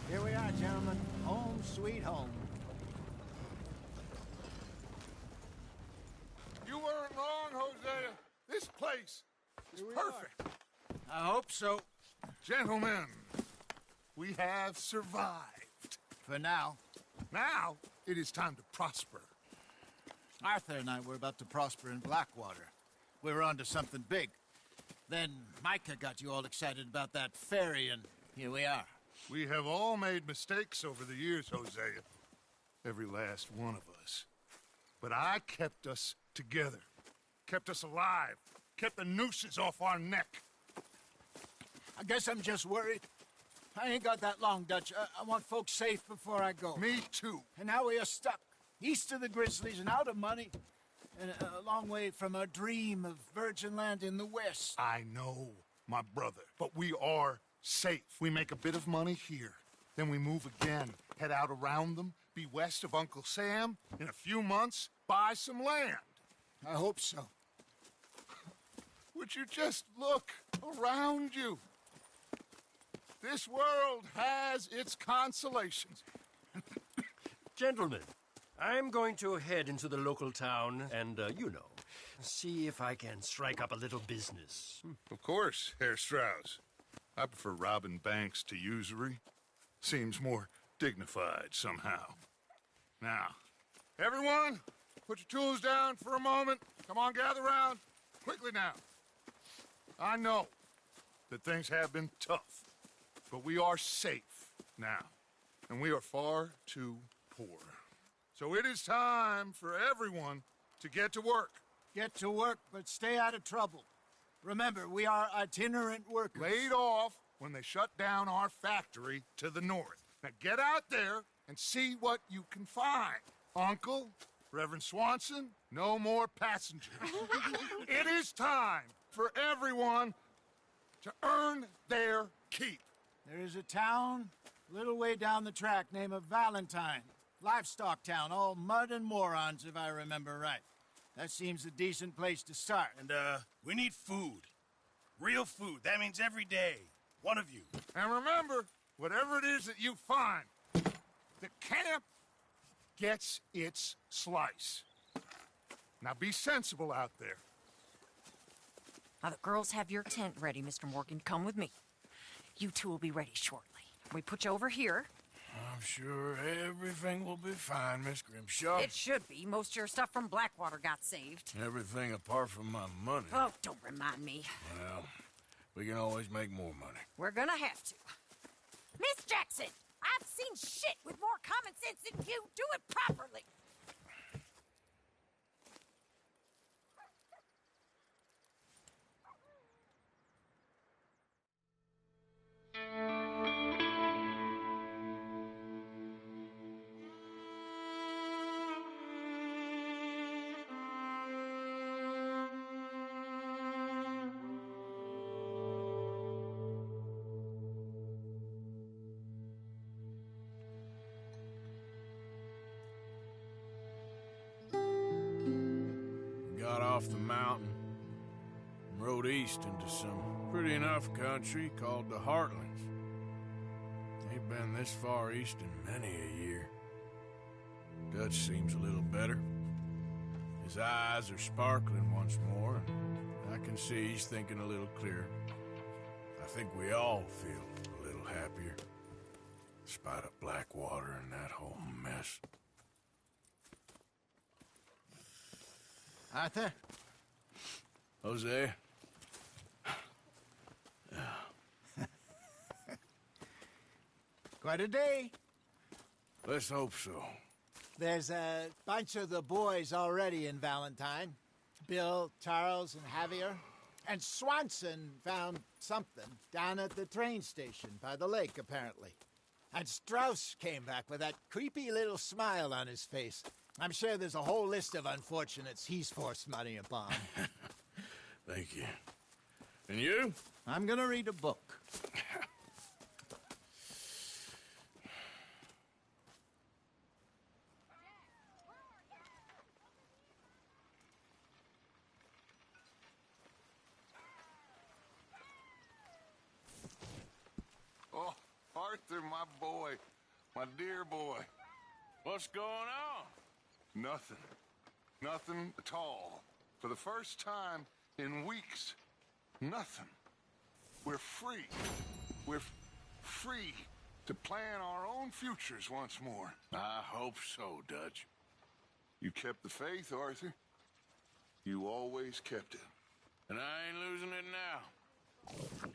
Here we are, gentlemen. Home sweet home. You weren't wrong, Hosea. This place is perfect. I hope so. Gentlemen, we have survived. For now. Now, it is time to prosper. Arthur and I were about to prosper in Blackwater. We were onto something big. Then Micah got you all excited about that ferry, and here we are. We have all made mistakes over the years, Hosea. Every last one of us. But I kept us together. Kept us alive. Kept the nooses off our neck. I guess I'm just worried. I ain't got that long, Dutch. I want folks safe before I go. Me too. And now we are stuck. East of the Grizzlies and out of money. And a long way from our dream of virgin land in the west. I know, my brother. But we are safe. We make a bit of money here. Then we move again. Head out around them. Be west of Uncle Sam. In a few months, buy some land. I hope so. Would you just look around you? This world has its consolations. Gentlemen, I'm going to head into the local town and, see if I can strike up a little business. Of course, Herr Strauss. I prefer robbing banks to usury. Seems more dignified somehow. Now, everyone, put your tools down for a moment. Come on, gather round. Quickly now. I know that things have been tough, but we are safe now, and we are far too poor. So it is time for everyone to get to work. Get to work, but stay out of trouble. Remember, we are itinerant workers. Laid off when they shut down our factory to the north. Now get out there and see what you can find. Uncle, Reverend Swanson, no more passengers. It is time for everyone to earn their keep. There is a town a little way down the track named Valentine. Livestock town, all mud and morons, if I remember right. That seems a decent place to start. And, we need food. Real food. That means every day. One of you. And remember, whatever it is that you find, the camp gets its slice. Now be sensible out there. Now, the girls have your tent ready, Mr. Morgan. Come with me. You two will be ready shortly. We put you over here, I'm sure everything will be fine, Miss Grimshaw. It should be. Most of your stuff from Blackwater got saved. Everything apart from my money. Oh, don't remind me. Well, we can always make more money. We're gonna have to. Miss Jackson, I've seen shit with more common sense than you. Do it properly. Got off the mountain and rode east into some pretty enough country called the Heartlands. Ain't been this far east in many a year. Dutch seems a little better. His eyes are sparkling once more, and I can see he's thinking a little clearer. I think we all feel a little happier, in spite of Blackwater and that whole mess. Arthur? Jose? Quite a day. Let's hope so. There's a bunch of the boys already in Valentine. Bill, Charles, and Javier. And Swanson found something down at the train station by the lake, apparently. And Strauss came back with that creepy little smile on his face. I'm sure there's a whole list of unfortunates he's forced money upon. Thank you. And you? I'm gonna read a book. Oh, Arthur, my boy. My dear boy. What's going on? Nothing. Nothing at all. For the first time in weeks. Nothing. We're free. We're free to plan our own futures once more. I hope so, Dutch. You kept the faith, Arthur. You always kept it. And I ain't losing it now.